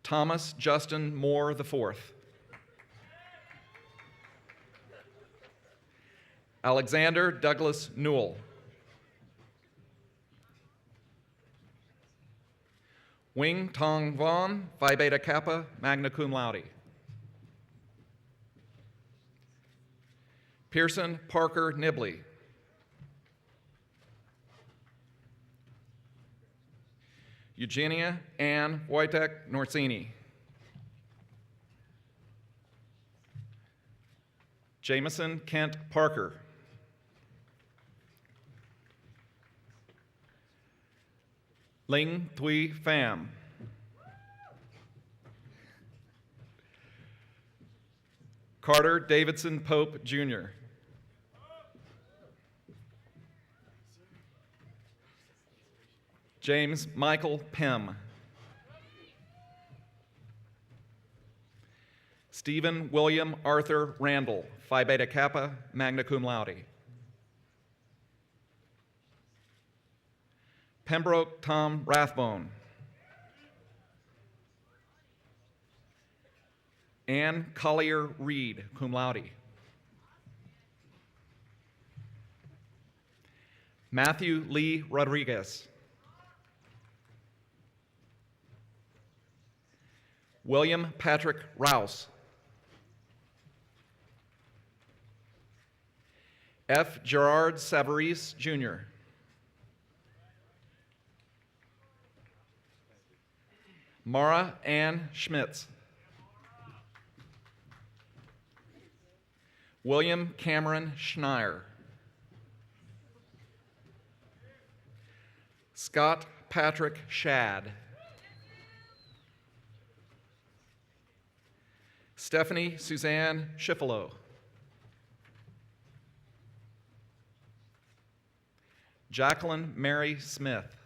Thomas Justin Moore IV. Alexander Douglas Newell. Wing Tong Vaughn, Phi Beta Kappa, magna cum laude. Pearson Parker Nibley. Eugenia Ann Wojtek Norsini. Jameson Kent Parker. Ling Thuy Pham. Carter Davidson Pope, Jr. James Michael Pym. Stephen William Arthur Randall, Phi Beta Kappa, magna cum laude. Pembroke Tom Rathbone. Ann Collier Reed, cum laude. Matthew Lee Rodriguez. William Patrick Rouse. F. Gerard Savarese, Jr. Mara Ann Schmitz. William Cameron Schneier. Scott Patrick Shad. Stephanie Suzanne Schiffelow. Jacqueline Mary Smith.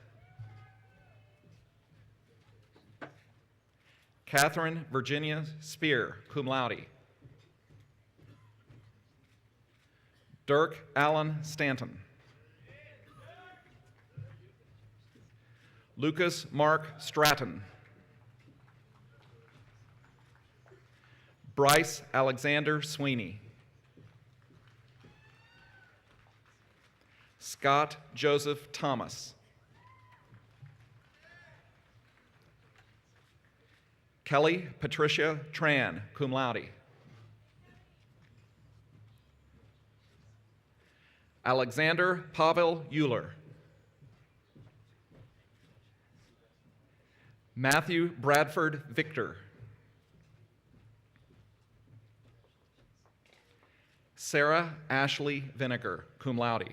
Catherine Virginia Spear, cum laude. Dirk Allen Stanton. Lucas Mark Stratton. Bryce Alexander Sweeney. Scott Joseph Thomas. Kelly Patricia Tran, cum laude. Alexander Pavel Euler. Matthew Bradford Victor. Sarah Ashley Vinegar, cum laude.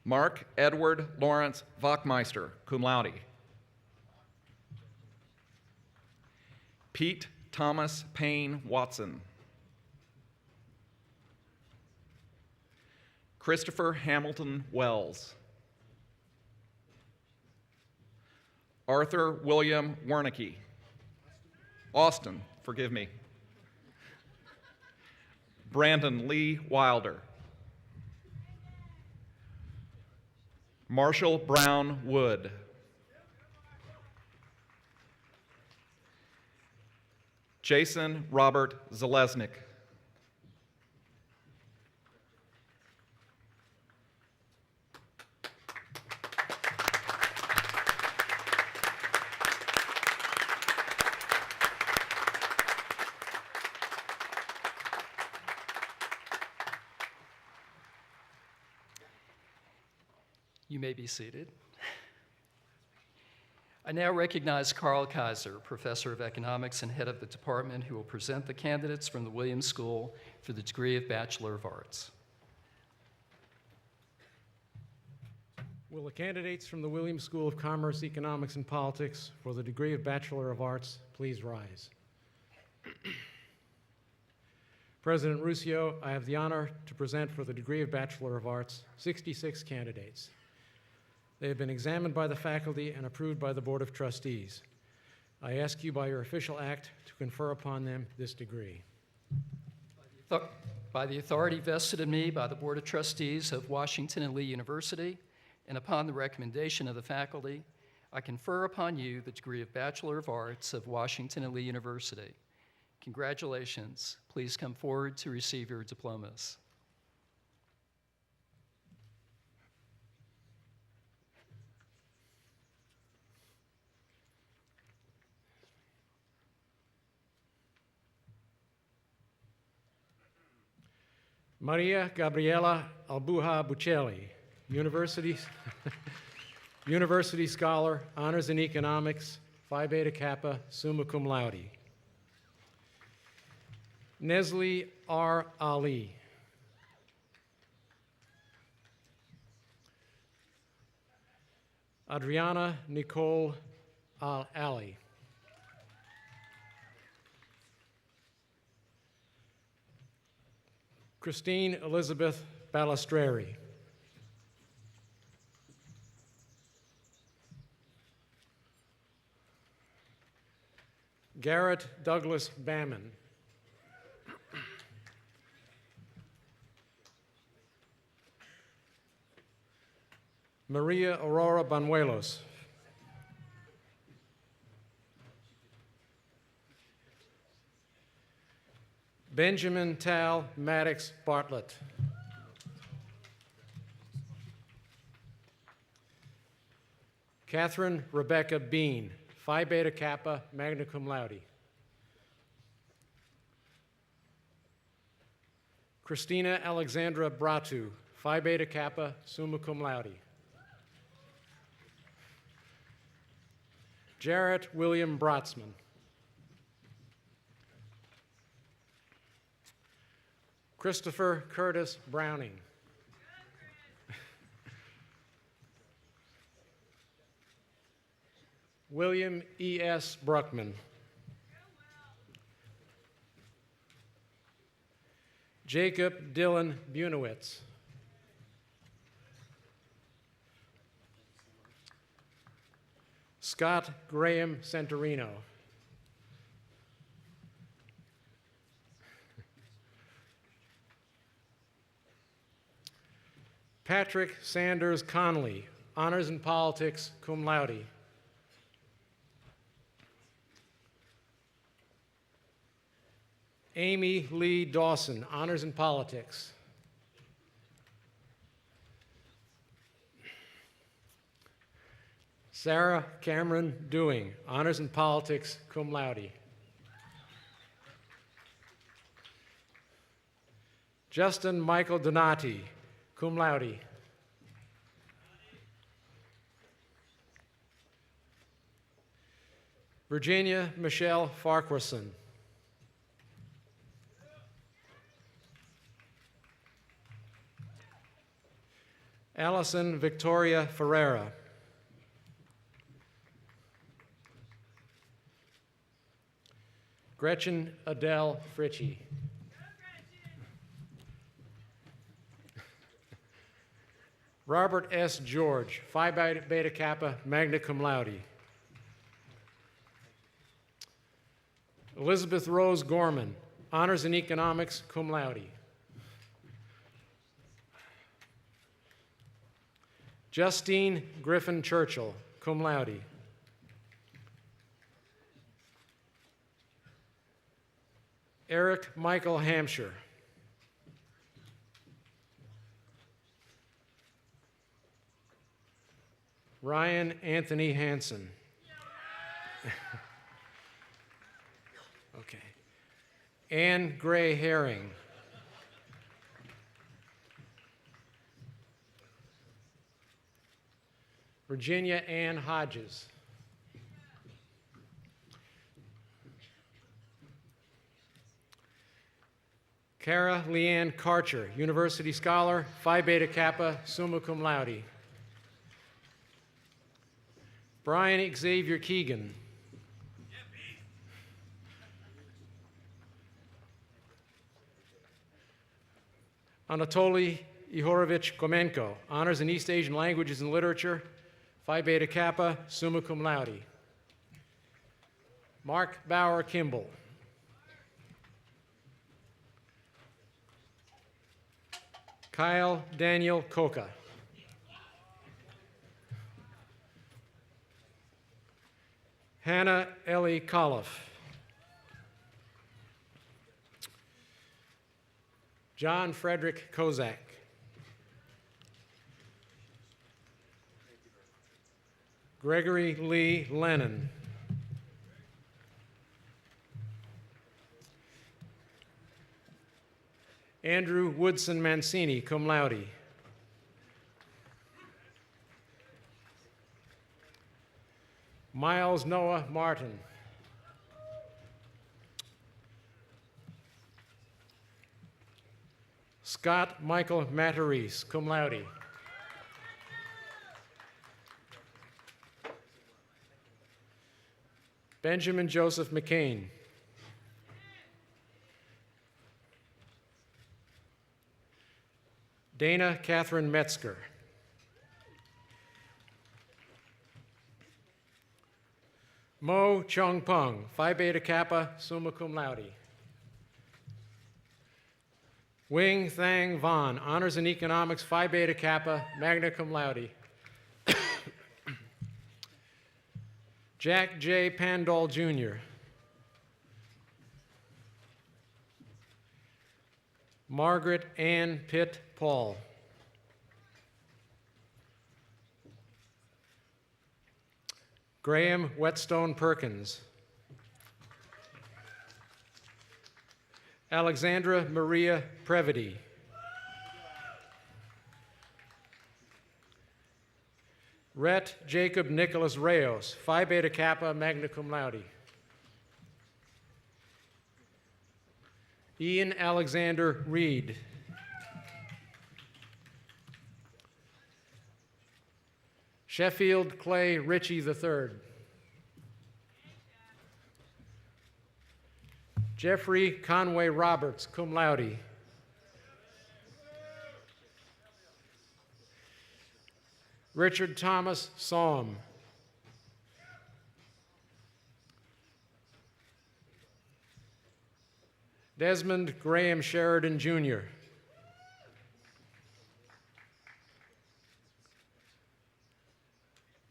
Mark Edward Lawrence Wachmeister, cum laude. Pete Thomas Payne Watson. Christopher Hamilton Wells. Arthur William Wernicke. Austin, forgive me. Brandon Lee Wilder. Marshall Brown Wood. Jason Robert Zalesnik. You may be seated. I now recognize Carl Kaiser, Professor of Economics and Head of the Department, who will present the candidates from the Williams School for the degree of Bachelor of Arts. Will the candidates from the Williams School of Commerce, Economics, and Politics for the degree of Bachelor of Arts please rise? President Ruscio, I have the honor to present for the degree of Bachelor of Arts 66 candidates. They have been examined by the faculty and approved by the Board of Trustees. I ask you by your official act to confer upon them this degree. By the authority vested in me by the Board of Trustees of Washington and Lee University, and upon the recommendation of the faculty, I confer upon you the degree of Bachelor of Arts of Washington and Lee University. Congratulations. Please come forward to receive your diplomas. Maria Gabriela Albuja Buccelli, University Scholar, Honors in Economics, Phi Beta Kappa, Summa Cum Laude. Nesli R. Ali. Adriana Nicole Ali. Christine Elizabeth Balistreri. Garrett Douglas Bammon. Maria Aurora Banuelos. Benjamin Tal Maddox Bartlett. Catherine Rebecca Bean, Phi Beta Kappa, magna cum laude. Christina Alexandra Bratu, Phi Beta Kappa, summa cum laude. Jarrett William Brotzman. Christopher Curtis Browning. William E.S. Bruckman. Jacob Dylan Bunowitz. Scott Graham Santorino. Patrick Sanders Conley, Honors in Politics, cum laude. Amy Lee Dawson, Honors in Politics. Sarah Cameron Dewing, Honors in Politics, cum laude. Justin Michael Donati, cum laude. Virginia Michelle Farquharson. Allison Victoria Ferreira. Gretchen Adele Fritchie. Robert S. George, Phi Beta Kappa, magna cum laude. Elizabeth Rose Gorman, honors in economics, cum laude. Justine Griffin Churchill, cum laude. Eric Michael Hampshire. Ryan Anthony Hansen. Okay. Anne Gray Herring. Virginia Ann Hodges. Kara Leanne Karcher, University Scholar, Phi Beta Kappa, summa cum laude. Brian Xavier Keegan. Anatoly Ihorovich Komenko, honors in East Asian languages and literature, Phi Beta Kappa, summa cum laude. Mark Bauer Kimball. Kyle Daniel Coca. Hannah Ellie Coliff. John Frederick Kozak. Gregory Lee Lennon. Andrew Woodson Mancini, cum laude. Miles Noah Martin. Scott Michael Matarese, cum laude. Benjamin Joseph McCain. Dana Catherine Metzger. Mo Chung Pung, Phi Beta Kappa, summa cum laude. Wing Thang Van, honors in economics, Phi Beta Kappa, magna cum laude. Jack J. Pandol, Jr. Margaret Ann Pitt Paul. Graham Whetstone Perkins. Alexandra Maria Previty. Rhett Jacob Nicholas Reyes, Phi Beta Kappa, magna cum laude. Ian Alexander Reed. Sheffield Clay Ritchie III. Jeffrey Conway Roberts, cum laude. Richard Thomas Somm. Desmond Graham Sheridan, Jr.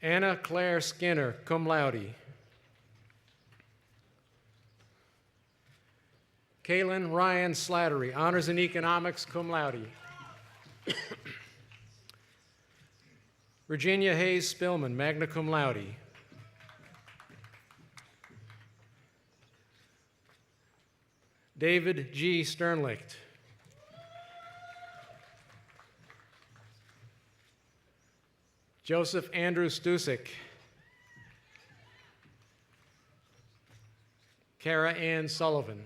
Anna Claire Skinner, cum laude. Kaylin Ryan Slattery, honors in economics, cum laude. Virginia Hayes Spillman, magna cum laude. David G. Sternlicht. Joseph Andrew Stusik. Kara Ann Sullivan.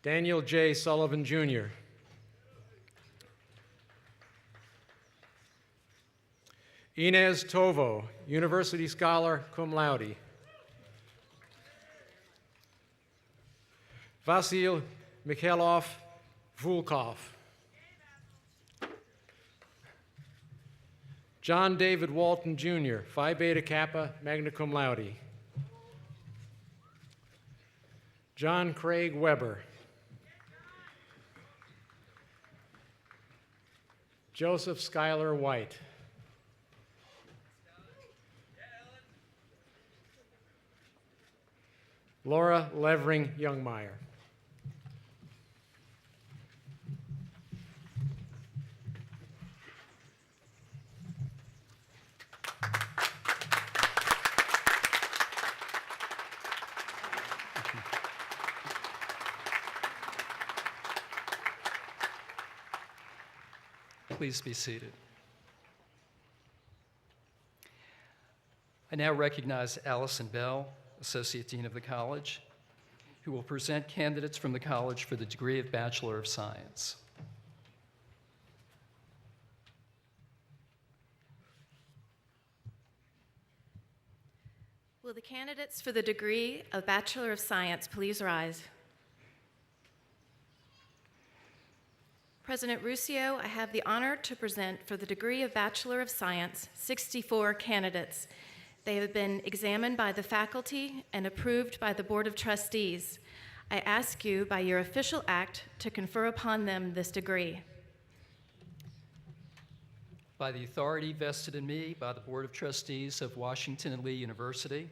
Daniel J. Sullivan, Jr. Inez Tovo, University Scholar, cum laude. Vasil Mikhailov Vulkov. John David Walton, Jr., Phi Beta Kappa, magna cum laude. John Craig Weber. Joseph Schuyler White. Laura Levering Youngmeyer. Please be seated. I now recognize Allison Bell, Associate Dean of the College, who will present candidates from the college for the degree of Bachelor of Science. Will the candidates for the degree of Bachelor of Science please rise? President Ruscio, I have the honor to present for the degree of Bachelor of Science 64 candidates. They have been examined by the faculty and approved by the Board of Trustees. I ask you by your official act to confer upon them this degree. By the authority vested in me by the Board of Trustees of Washington and Lee University,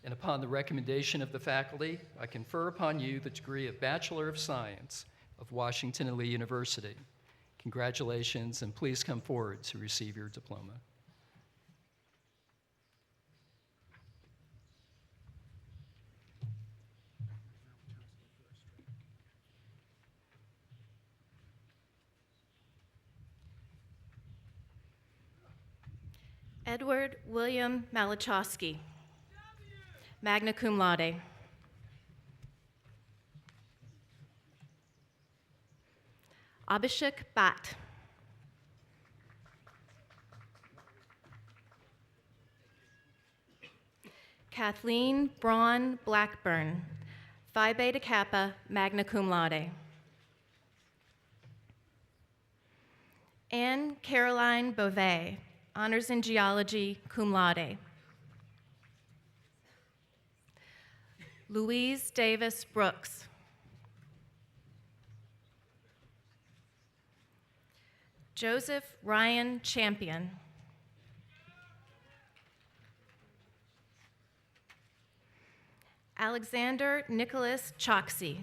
and upon the recommendation of the faculty, I confer upon you the degree of Bachelor of Science of Washington and Lee University. Congratulations, and please come forward to receive your diploma. Edward William Malachowski, magna cum laude. Abhishek Bhatt. Kathleen Braun Blackburn, Phi Beta Kappa, magna cum laude. Anne Caroline Beauvais, honors in geology, cum laude. Louise Davis Brooks. Joseph Ryan Champion. Alexander Nicholas Choksey.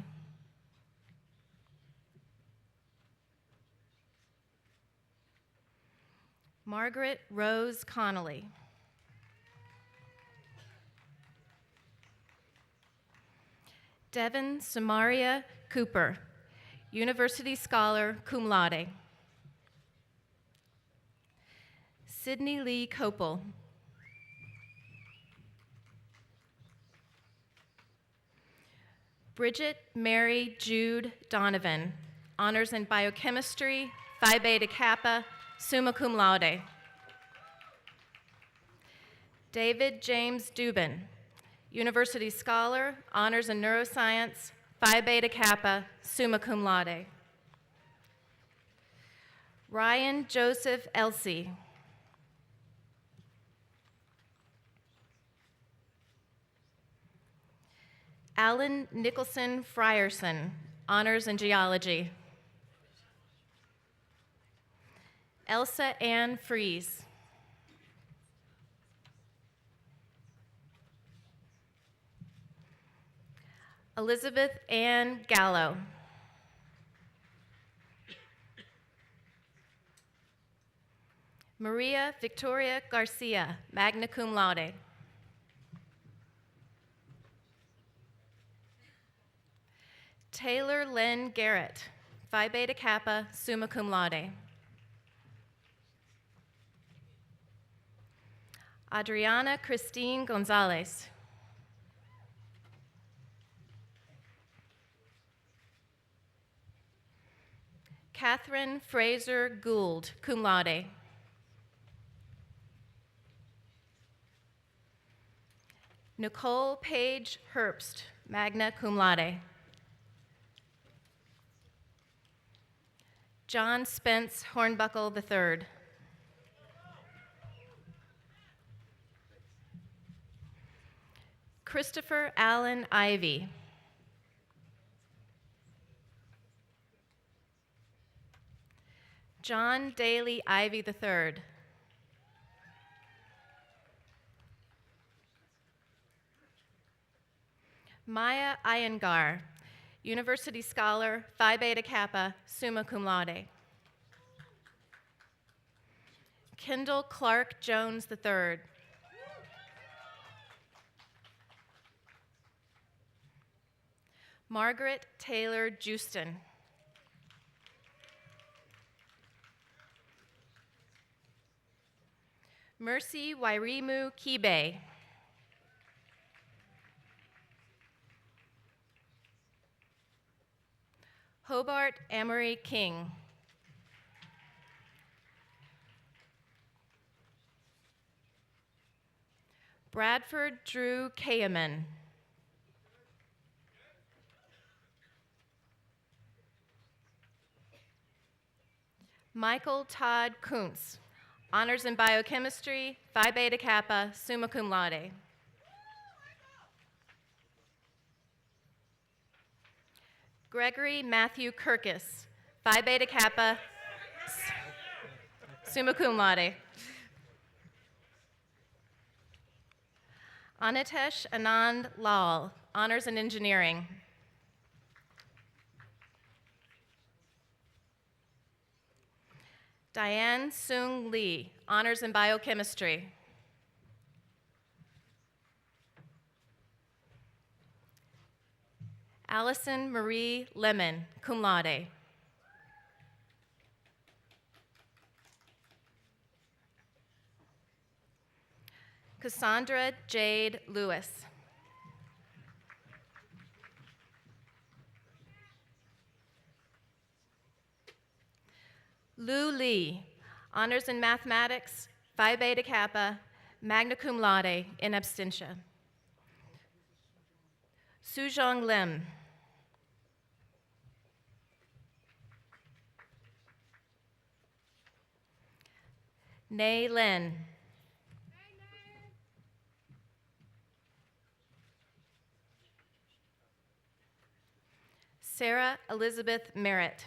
Margaret Rose Connolly. Devin Samaria Cooper, University Scholar, cum laude. Sydney Lee Copel. Bridget Mary Jude Donovan, honors in biochemistry, Phi Beta Kappa, summa cum laude. David James Dubin, University Scholar, honors in neuroscience, Phi Beta Kappa, summa cum laude. Ryan Joseph Elsey. Alan Nicholson Frierson, honors in geology. Elsa Ann Fries. Elizabeth Ann Gallo. Maria Victoria Garcia, magna cum laude. Taylor Lynn Garrett, Phi Beta Kappa, summa cum laude. Adriana Christine Gonzalez. Catherine Fraser Gould, cum laude. Nicole Page Herbst, magna cum laude. John Spence Hornbuckle III. Christopher Allen Ivy. John Daly Ivy III. Maya Iyengar, University Scholar, Phi Beta Kappa, summa cum laude. Kendall Clark Jones III. Margaret Taylor Justin. Mercy Wairimu Kibe. Hobart Amory King. Bradford Drew Kayeman. Michael Todd Kuntz, honors in biochemistry, Phi Beta Kappa, summa cum laude. Gregory Matthew Kirkus, Phi Beta Kappa, summa cum laude. Anitesh Anand Lal, honors in engineering. Diane Sung Lee, honors in biochemistry. Allison Marie Lemon, cum laude. Cassandra Jade Lewis. Lu Lee, honors in mathematics, Phi Beta Kappa, magna cum laude, in absentia. Suzhong Lim. Nay Lin. Sarah Elizabeth Merritt.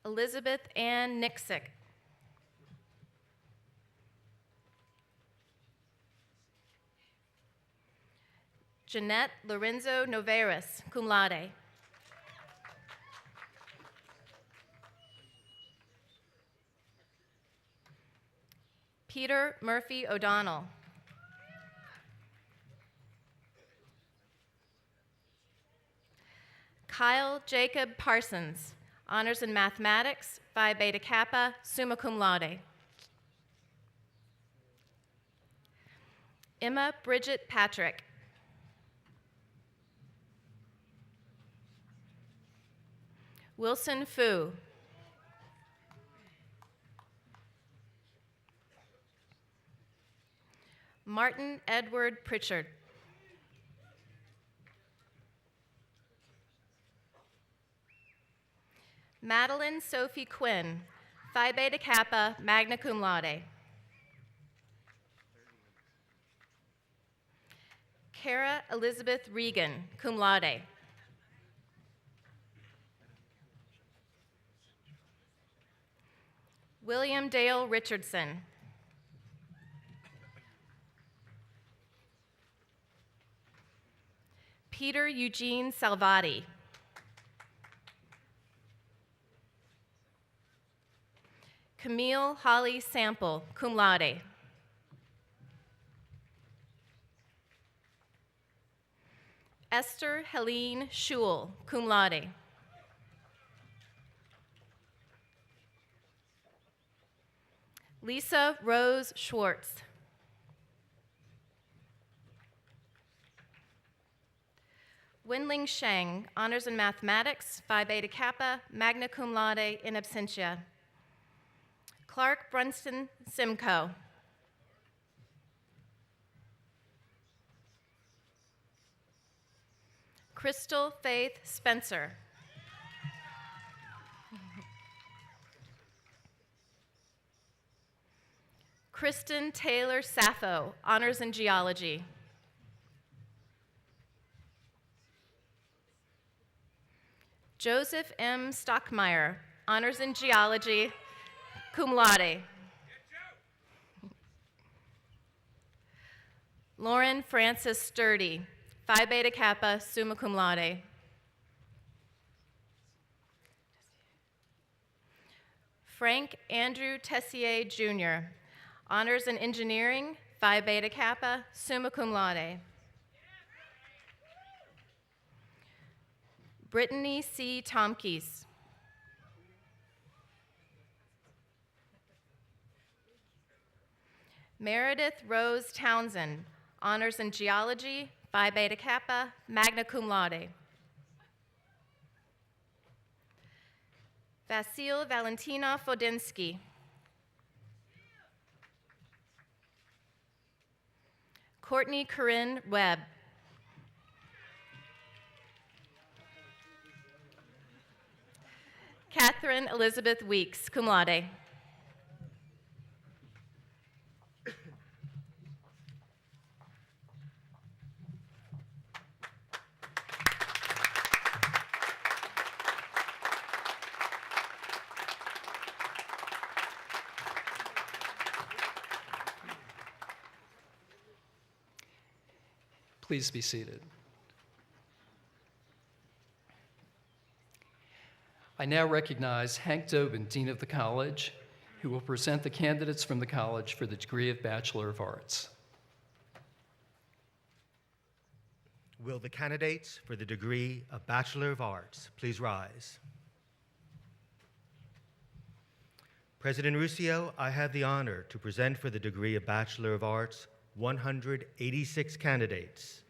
Elizabeth Ann Nixick. Jeanette Lorenzo Noveris, cum laude. Peter Murphy O'Donnell. Kyle Jacob Parsons, honors in mathematics, Phi Beta Kappa, summa cum laude. Emma Bridget Patrick. Wilson Fu. Martin Edward Pritchard. Madeline Sophie Quinn, Phi Beta Kappa, magna cum laude. Kara Elizabeth Regan, cum laude. William Dale Richardson. Peter Eugene Salvati. Camille Holly Sample, cum laude. Esther Helene Schul, cum laude. Lisa Rose Schwartz. Wenling Sheng, honors in mathematics, Phi Beta Kappa, magna cum laude, in absentia. Clark Brunston Simcoe. Crystal Faith Spencer. Kristen Taylor Sappho, honors in geology. Joseph M. Stockmeyer, honors in geology, cum laude. Lauren Frances Sturdy, Phi Beta Kappa, summa cum laude. Frank Andrew Tessier, Jr., honors in engineering, Phi Beta Kappa, summa cum laude. Brittany C. Tomkes. Meredith Rose Townsend, honors in geology, Phi Beta Kappa, magna cum laude. Vasil Valentina Fodinsky. Courtney Corinne Webb. Catherine Elizabeth Weeks, cum laude. Please be seated. I now recognize Hank Dobin, Dean of the College, who will present the candidates from the college for the degree of Bachelor of Arts. Will the candidates for the degree of Bachelor of Arts please rise? President Ruscio, I have the honor to present for the degree of Bachelor of Arts 186 candidates.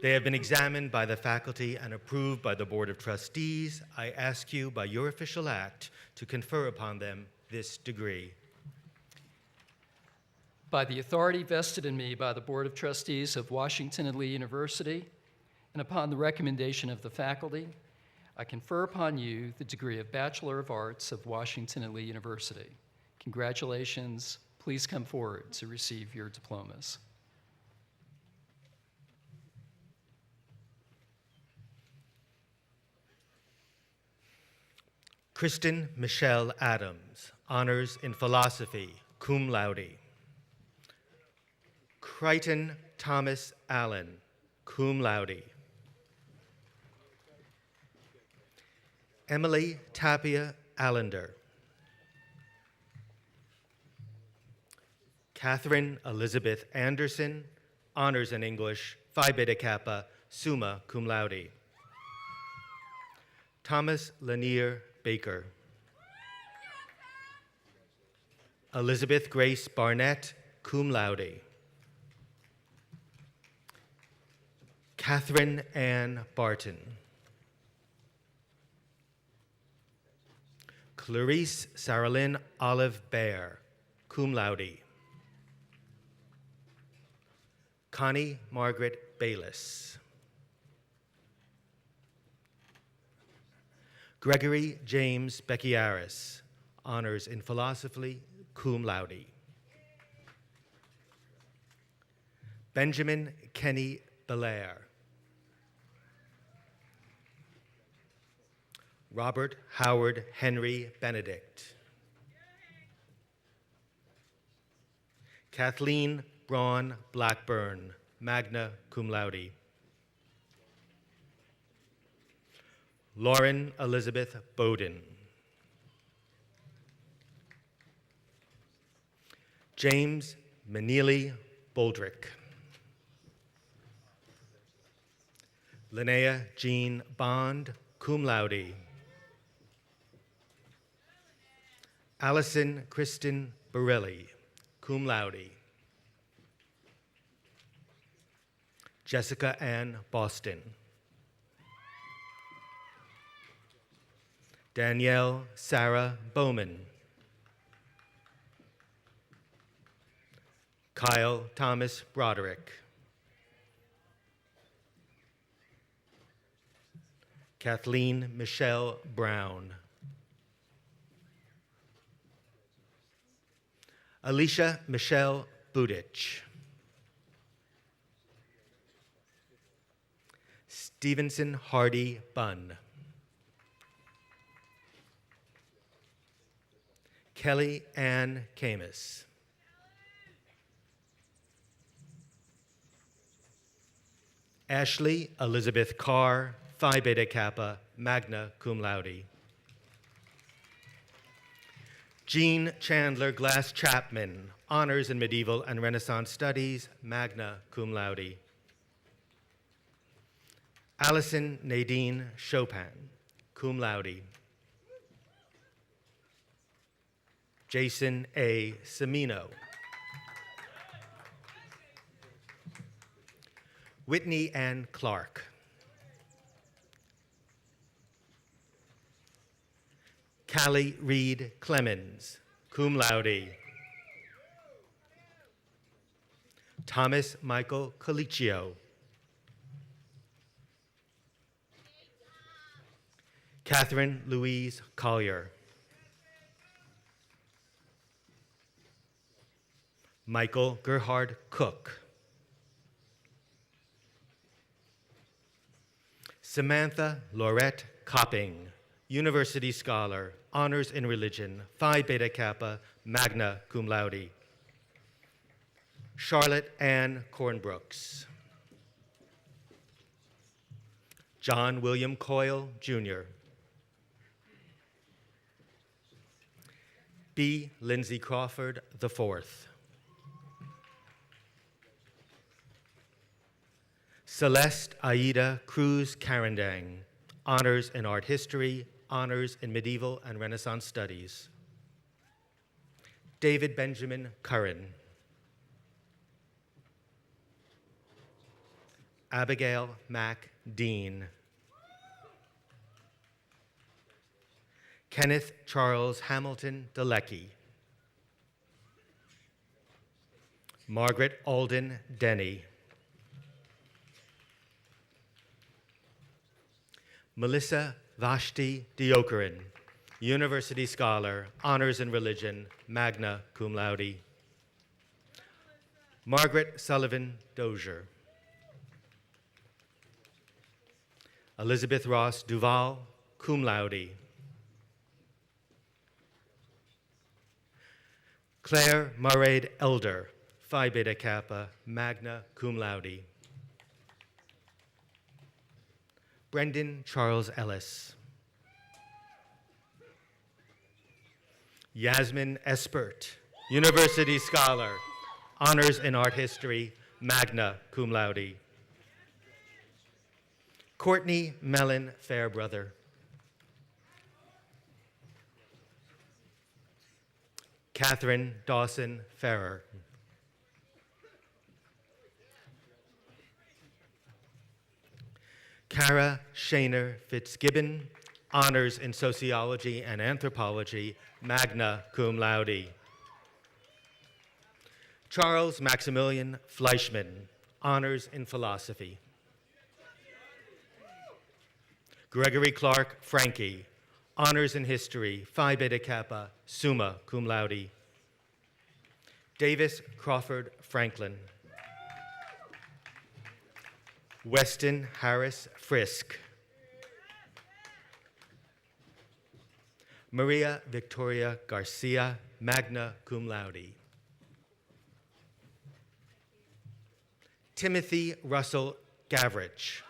They have been examined by the faculty and approved by the Board of Trustees. I ask you, by your official act, to confer upon them this degree. By the authority vested in me by the Board of Trustees of Washington and Lee University, and upon the recommendation of the faculty, I confer upon you the degree of Bachelor of Arts of Washington and Lee University. Congratulations. Please come forward to receive your diplomas. Kristen Michelle Adams, honors in philosophy, cum laude. Crichton Thomas Allen, cum laude. Emily Tapia Allender. Catherine Elizabeth Anderson, honors in English, Phi Beta Kappa, summa cum laude. Thomas Lanier Baker. Elizabeth Grace Barnett, cum laude. Catherine Ann Barton. Clarice Saralyn Olive Bear, cum laude. Connie Margaret Bayless. Gregory James Becchiaris, honors in philosophy, cum laude. Benjamin Kenny Belair. Robert Howard Henry Benedict. Kathleen Braun Blackburn, magna cum laude. Lauren Elizabeth Bowden. James Manili Boldrick. Linnea Jean Bond, cum laude. Allison Kristen Borelli, cum laude. Jessica Ann Boston. Danielle Sarah Bowman. Kyle Thomas Broderick. Kathleen Michelle Brown. Alicia Michelle Budich. Stevenson Hardy Bunn. Kelly Ann Camus. Ashley Elizabeth Carr, Phi Beta Kappa, magna cum laude. Jean Chandler Glass Chapman, honors in medieval and Renaissance studies, magna cum laude. Allison Nadine Chopin, cum laude. Jason A. Semino. Whitney Ann Clark. Callie Reed Clemens, cum laude. Thomas Michael Colicchio. Catherine Louise Collier. Michael Gerhard Cook. Samantha Laurette Copping, University Scholar, Honors in Religion, Phi Beta Kappa, magna cum laude. Charlotte Ann Cornbrooks. John William Coyle, Jr. B. Lindsay Crawford, IV. Celeste Aida Cruz Carandang, honors in art history, honors in medieval and Renaissance studies. David Benjamin Curran. Abigail Mack Dean. Kenneth Charles Hamilton DeLeckie. Margaret Alden Denny. Melissa Vashti Deokaran, University Scholar, Honors in Religion, magna cum laude. Margaret Sullivan Dozier. Elizabeth Ross Duval, cum laude. Claire Murray Elder, Phi Beta Kappa, magna cum laude. Brendan Charles Ellis. Yasmin Espert, University Scholar, Honors in Art History, magna cum laude. Courtney Mellon Fairbrother. Catherine Dawson Ferrer. Kara Shaner Fitzgibbon, honors in sociology and anthropology, magna cum laude. Charles Maximilian Fleischman, honors in philosophy. Gregory Clark Frankie, honors in history, Phi Beta Kappa, summa cum laude. Davis Crawford Franklin. Weston Harris Frisk. Maria Victoria Garcia, magna cum laude. Timothy Russell Gavrich,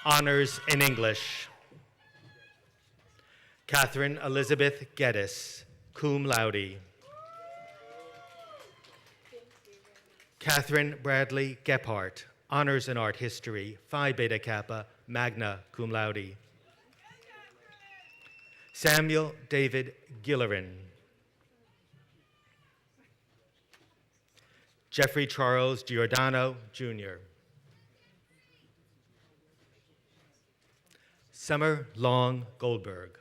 honors in English. Catherine Elizabeth Geddes, cum laude. Catherine Bradley Gephardt, honors in art history, Phi Beta Kappa, magna cum laude. Samuel David Gillerin. Jeffrey Charles Giordano, Jr. Summer Long Goldberg.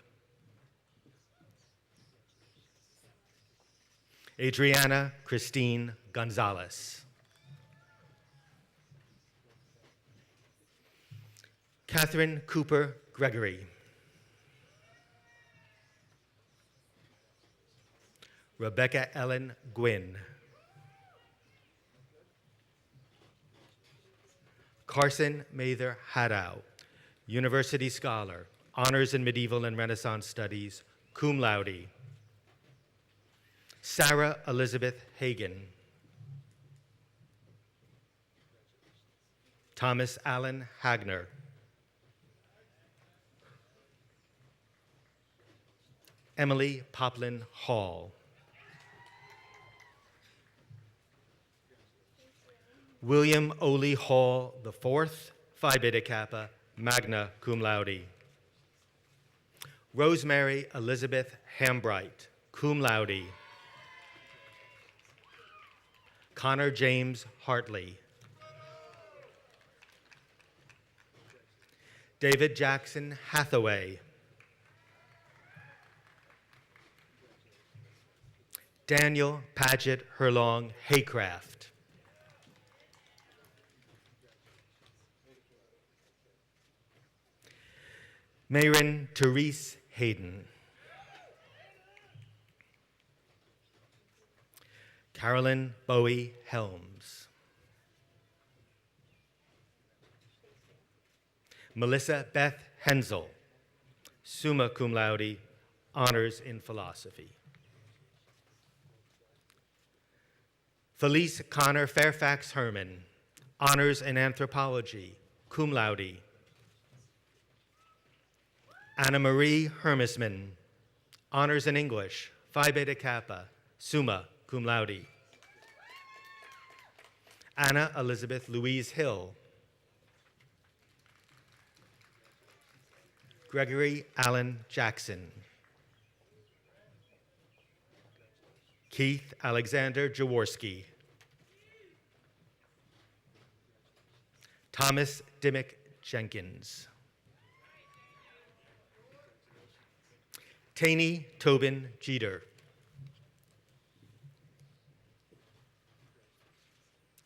Adriana Christine Gonzalez. Catherine Cooper Gregory. Rebecca Ellen Gwynn. Carson Mather Haddow, University Scholar, Honors in Medieval and Renaissance Studies, cum laude. Sarah Elizabeth Hagan. Thomas Allen Hagner. Emily Poplin Hall. William Oley Hall IV, Phi Beta Kappa, magna cum laude. Rosemary Elizabeth Hambright, cum laude. Connor James Hartley. David Jackson Hathaway. Daniel Paget Herlong Haycraft. Mayrin Therese Hayden. Carolyn Bowie Helms. Melissa Beth Hensel, summa cum laude, honors in philosophy. Felice Connor Fairfax Herman, honors in anthropology, cum laude. Anna Marie Hermisman, honors in English, Phi Beta Kappa, summa cum laude. Anna Elizabeth Louise Hill. Gregory Allen Jackson. Keith Alexander Jaworski. Thomas Dimmick Jenkins. Taney Tobin Jeter.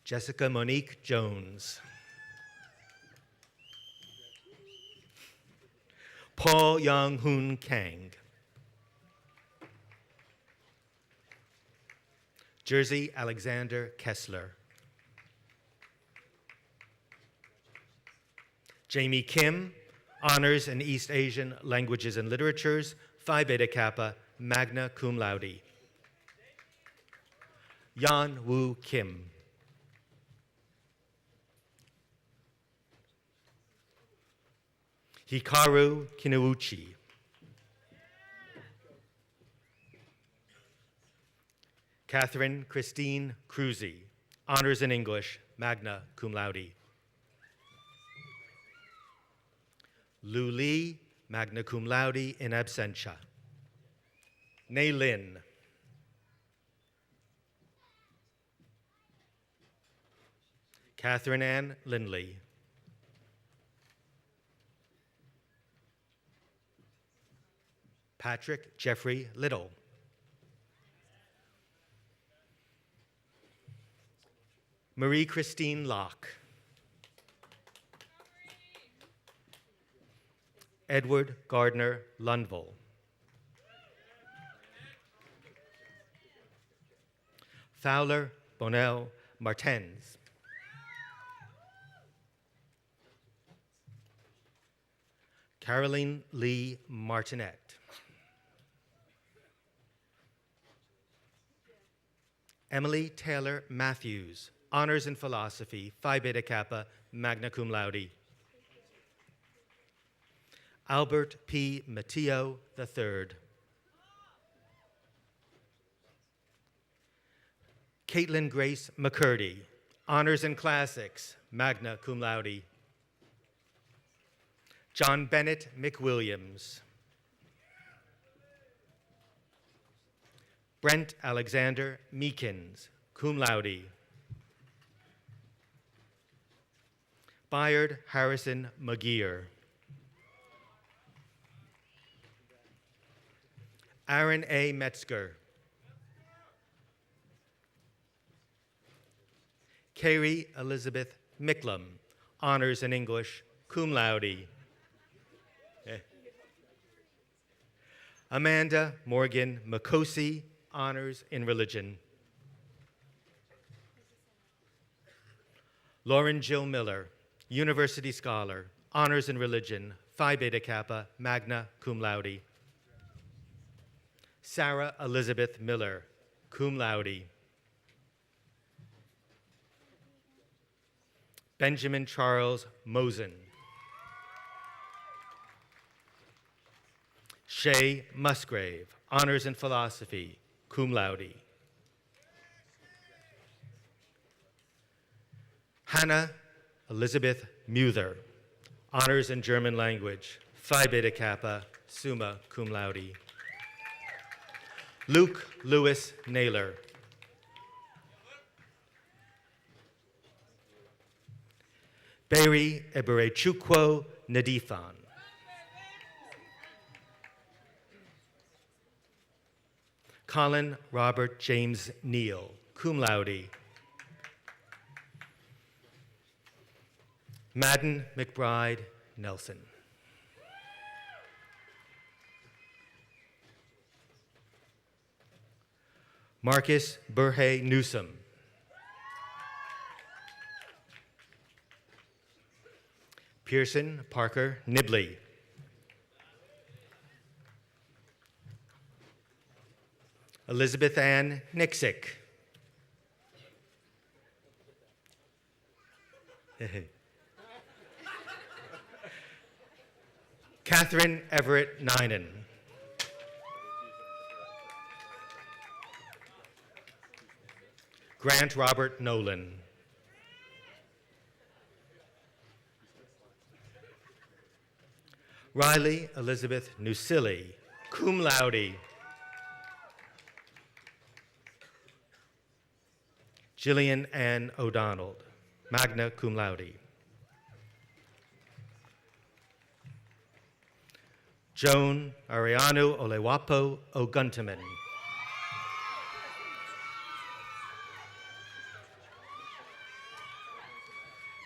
Jessica Monique Jones. Paul Young Hoon Kang. Jersey Alexander Kessler. Jamie Kim, honors in East Asian languages and literatures, Phi Beta Kappa, magna cum laude. Yan Woo Kim. Hikaru Kinouchi. Catherine Christine Cruzy, honors in English, magna cum laude. Lu Li, magna cum laude in absentia. Nei Lin. Catherine Ann Lindley. Patrick Jeffrey Little. Marie Christine Locke. Edward Gardner Lundvall. Fowler Bonnell Martens. Caroline Lee Martinet. Emily Taylor Matthews, honors in philosophy, Phi Beta Kappa, magna cum laude. Albert P. Matteo III. Caitlin Grace McCurdy, honors in classics, magna cum laude. John Bennett McWilliams. Brent Alexander Meekins, cum laude. Bayard Harrison McGeer. Aaron A. Metzger. Carrie Elizabeth Micklem, honors in English, cum laude. Amanda Morgan Makosi, honors in religion. Lauren Jill Miller, university scholar, honors in religion, Phi Beta Kappa, magna cum laude. Sarah Elizabeth Miller, cum laude. Benjamin Charles Mosen. Shay Musgrave, honors in philosophy, cum laude. Hannah Elizabeth Muther, honors in German language, Phi Beta Kappa, summa cum laude. Luke Lewis Naylor. Barry Eberechukwu Nadifan. Colin Robert James Neal, cum laude. Madden McBride Nelson. Marcus Burhay Newsom. Pearson Parker Nibley. Elizabeth Ann Nixick. Catherine Everett Ninen. Grant Robert Nolan. Riley Elizabeth Nusilli, cum laude. Jillian Ann O'Donnell, magna cum laude. Joan Ariano Olewapo Oguntaman.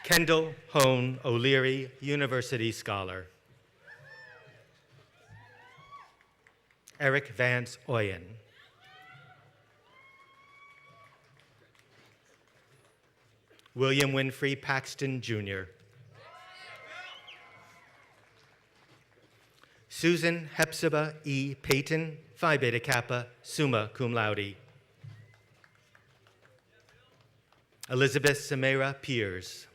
Kendall Hone O'Leary, university scholar. Eric Vance Oyen. William Winfrey Paxton, Jr. Susan Hepzibah E. Payton, Phi Beta Kappa, summa cum laude. Elizabeth Samara Piers.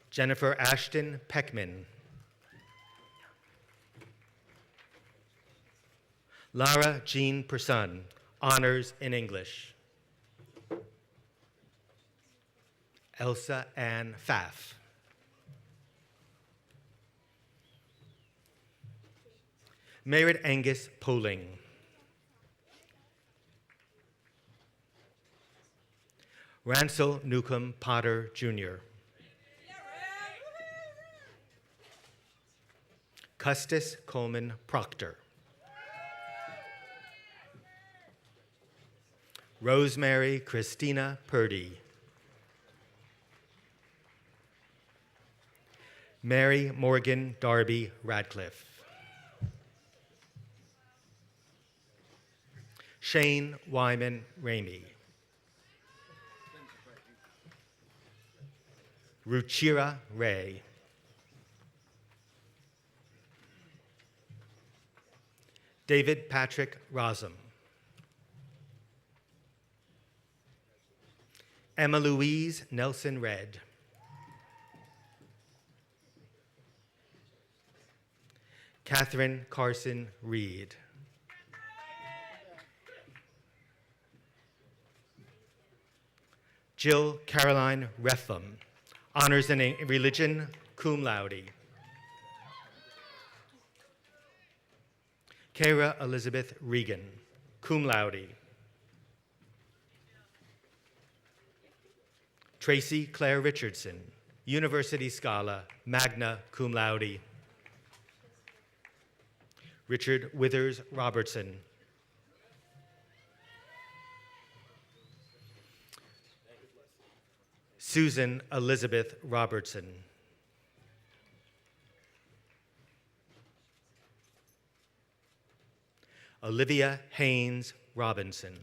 Jennifer Ashton Peckman. Lara Jean Person, honors in English. Elsa Ann Pfaff. Merritt Angus Poling. Ransel Newcomb Potter, Jr. Custis Coleman Proctor. Rosemary Christina Purdy. Mary Morgan Darby Radcliffe. Shane Wyman Ramey. Ruchira Ray. David Patrick Rosum. Emma Louise Nelson Red. Catherine Carson Reed. Jill Caroline Reffum, honors in religion, cum laude. Kara Elizabeth Regan, cum laude. Tracy Claire Richardson, university scholar, magna cum laude. Richard Withers Robertson. Susan Elizabeth Robertson. Olivia Haynes Robinson.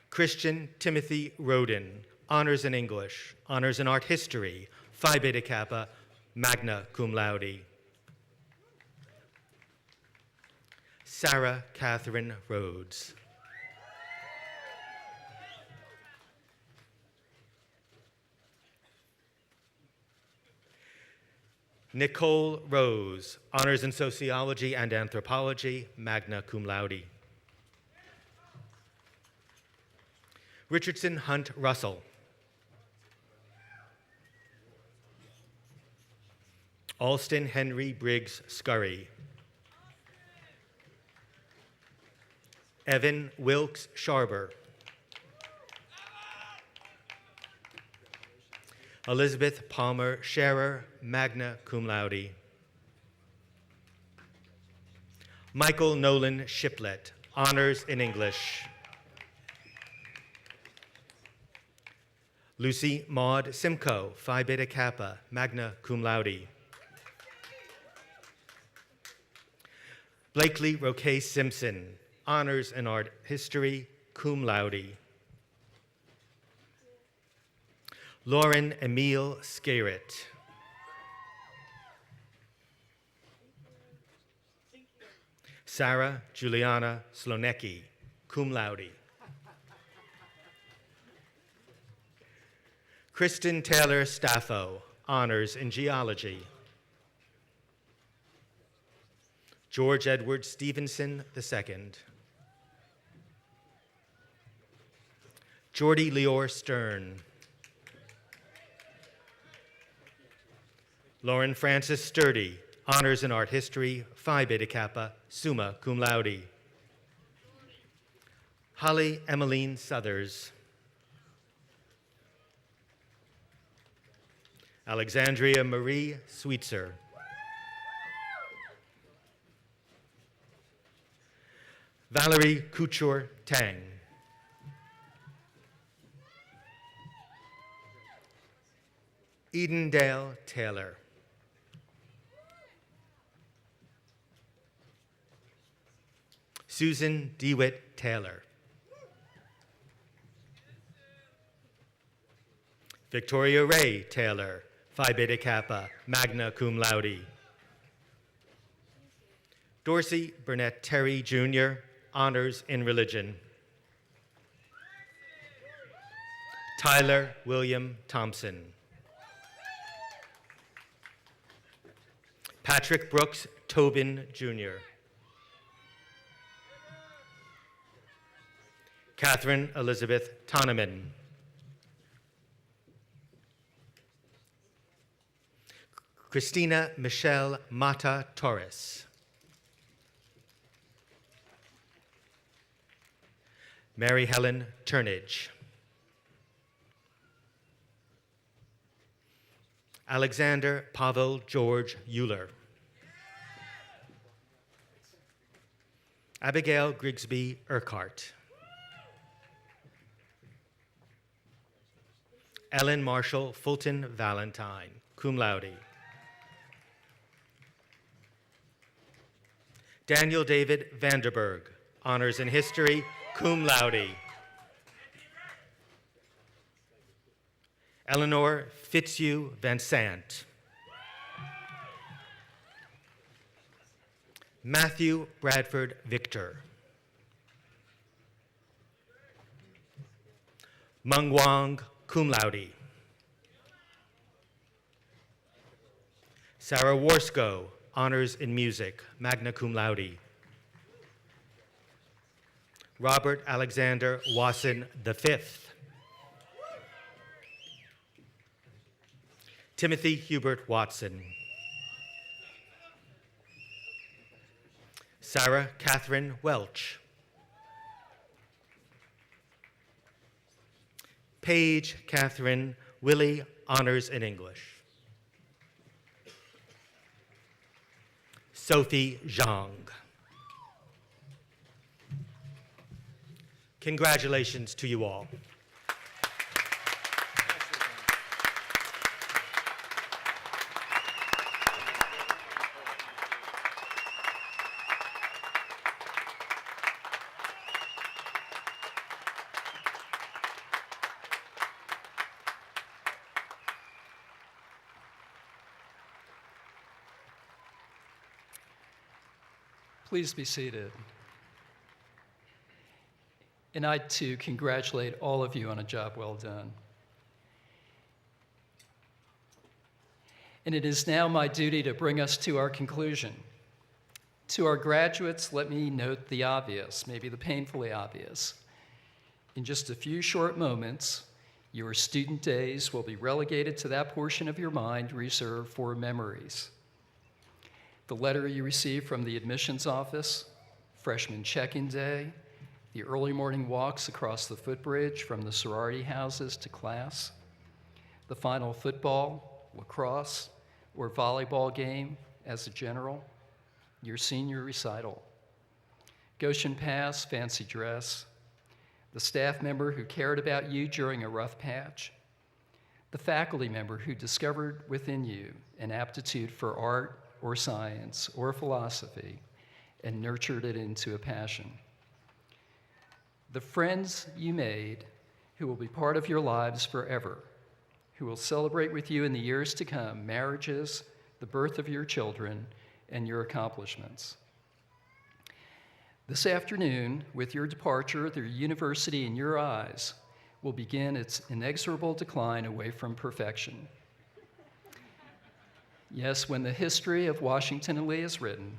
Christian Timothy Roden, honors in English, honors in art history, Phi Beta Kappa, magna cum laude. Sarah Catherine Rhodes. Nicole Rose, honors in sociology and anthropology, magna cum laude. Richardson Hunt Russell. Alston Henry Briggs Scurry. Evan Wilkes Sharber. Elizabeth Palmer Scherer, magna cum laude. Michael Nolan Shiplet, honors in English. Lucy Maud Simcoe, Phi Beta Kappa, magna cum laude. Blakely Roque Simpson, honors in art history, cum laude. Lauren Emile Scarrett. Sarah Juliana Slonecki, cum laude. Kristen Taylor Staffo, honors in geology. George Edward Stevenson II. Jordy Leor Stern. Lauren Frances Sturdy, honors in art history, Phi Beta Kappa, summa cum laude. Holly Emmeline Southers. Alexandria Marie Sweetser. Valerie Couture Tang. Edendale Taylor. Susan DeWitt Taylor. Victoria Ray Taylor, Phi Beta Kappa, magna cum laude. Dorsey Burnett Terry Jr., honors in religion. Tyler William Thompson. Patrick Brooks Tobin Jr. Catherine Elizabeth Tonneman. Christina Michelle Mata Torres. Mary Helen Turnage. Alexander Pavel George Euler. Abigail Grigsby Urquhart. Ellen Marshall Fulton Valentine, cum laude. Daniel David Vanderberg, honors in history, cum laude. Eleanor Fitzhugh Van Sant. Matthew Bradford Victor. Meng Wang, cum laude. Sarah Warsko, honors in music, magna cum laude. Robert Alexander Wasson V. Timothy Hubert Watson. Sarah Catherine Welch. Paige Catherine Willie, honors in English. Sophie Zhang. Congratulations to you all. Please be seated. And I, too, congratulate all of you on a job well done. And it is now my duty to bring us to our conclusion. To our graduates, let me note the obvious, maybe the painfully obvious. In just a few short moments, your student days will be relegated to that portion of your mind reserved for memories. The letter you received from the admissions office, freshman check-in day, the early morning walks across the footbridge from the sorority houses to class, the final football, lacrosse, or volleyball game as a general, your senior recital, Goshen Pass, fancy dress, the staff member who cared about you during a rough patch, the faculty member who discovered within you an aptitude for art or science or philosophy and nurtured it into a passion. The friends you made who will be part of your lives forever, who will celebrate with you in the years to come marriages, the birth of your children, and your accomplishments. This afternoon, with your departure, the university in your eyes will begin its inexorable decline away from perfection. Yes, when the history of Washington and Lee is written,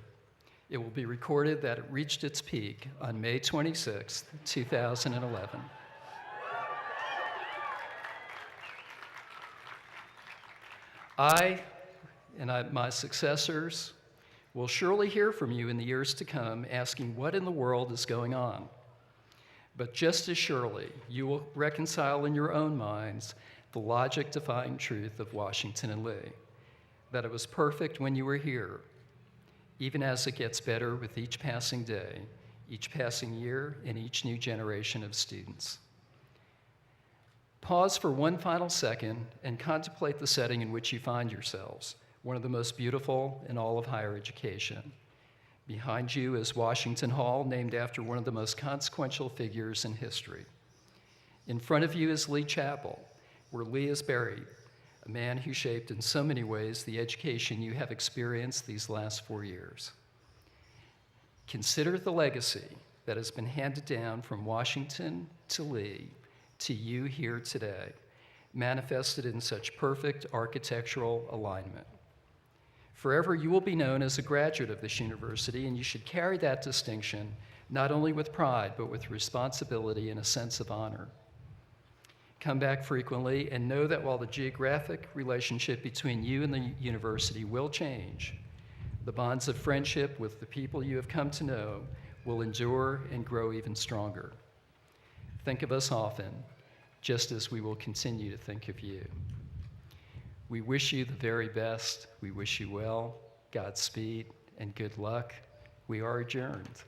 it will be recorded that it reached its peak on May 26, 2011. I and my successors will surely hear from you in the years to come asking what in the world is going on. But just as surely, you will reconcile in your own minds the logic-defying truth of Washington and Lee, that it was perfect when you were here, even as it gets better with each passing day, each passing year, and each new generation of students. Pause for one final second and contemplate the setting in which you find yourselves, one of the most beautiful in all of higher education. Behind you is Washington Hall, named after one of the most consequential figures in history. In front of you is Lee Chapel, where Lee is buried, a man who shaped in so many ways the education you have experienced these last 4 years. Consider the legacy that has been handed down from Washington to Lee to you here today, manifested in such perfect architectural alignment. Forever, you will be known as a graduate of this university, and you should carry that distinction not only with pride, but with responsibility and a sense of honor. Come back frequently and know that while the geographic relationship between you and the university will change, the bonds of friendship with the people you have come to know will endure and grow even stronger. Think of us often, just as we will continue to think of you. We wish you the very best. We wish you well, Godspeed, and good luck. We are adjourned.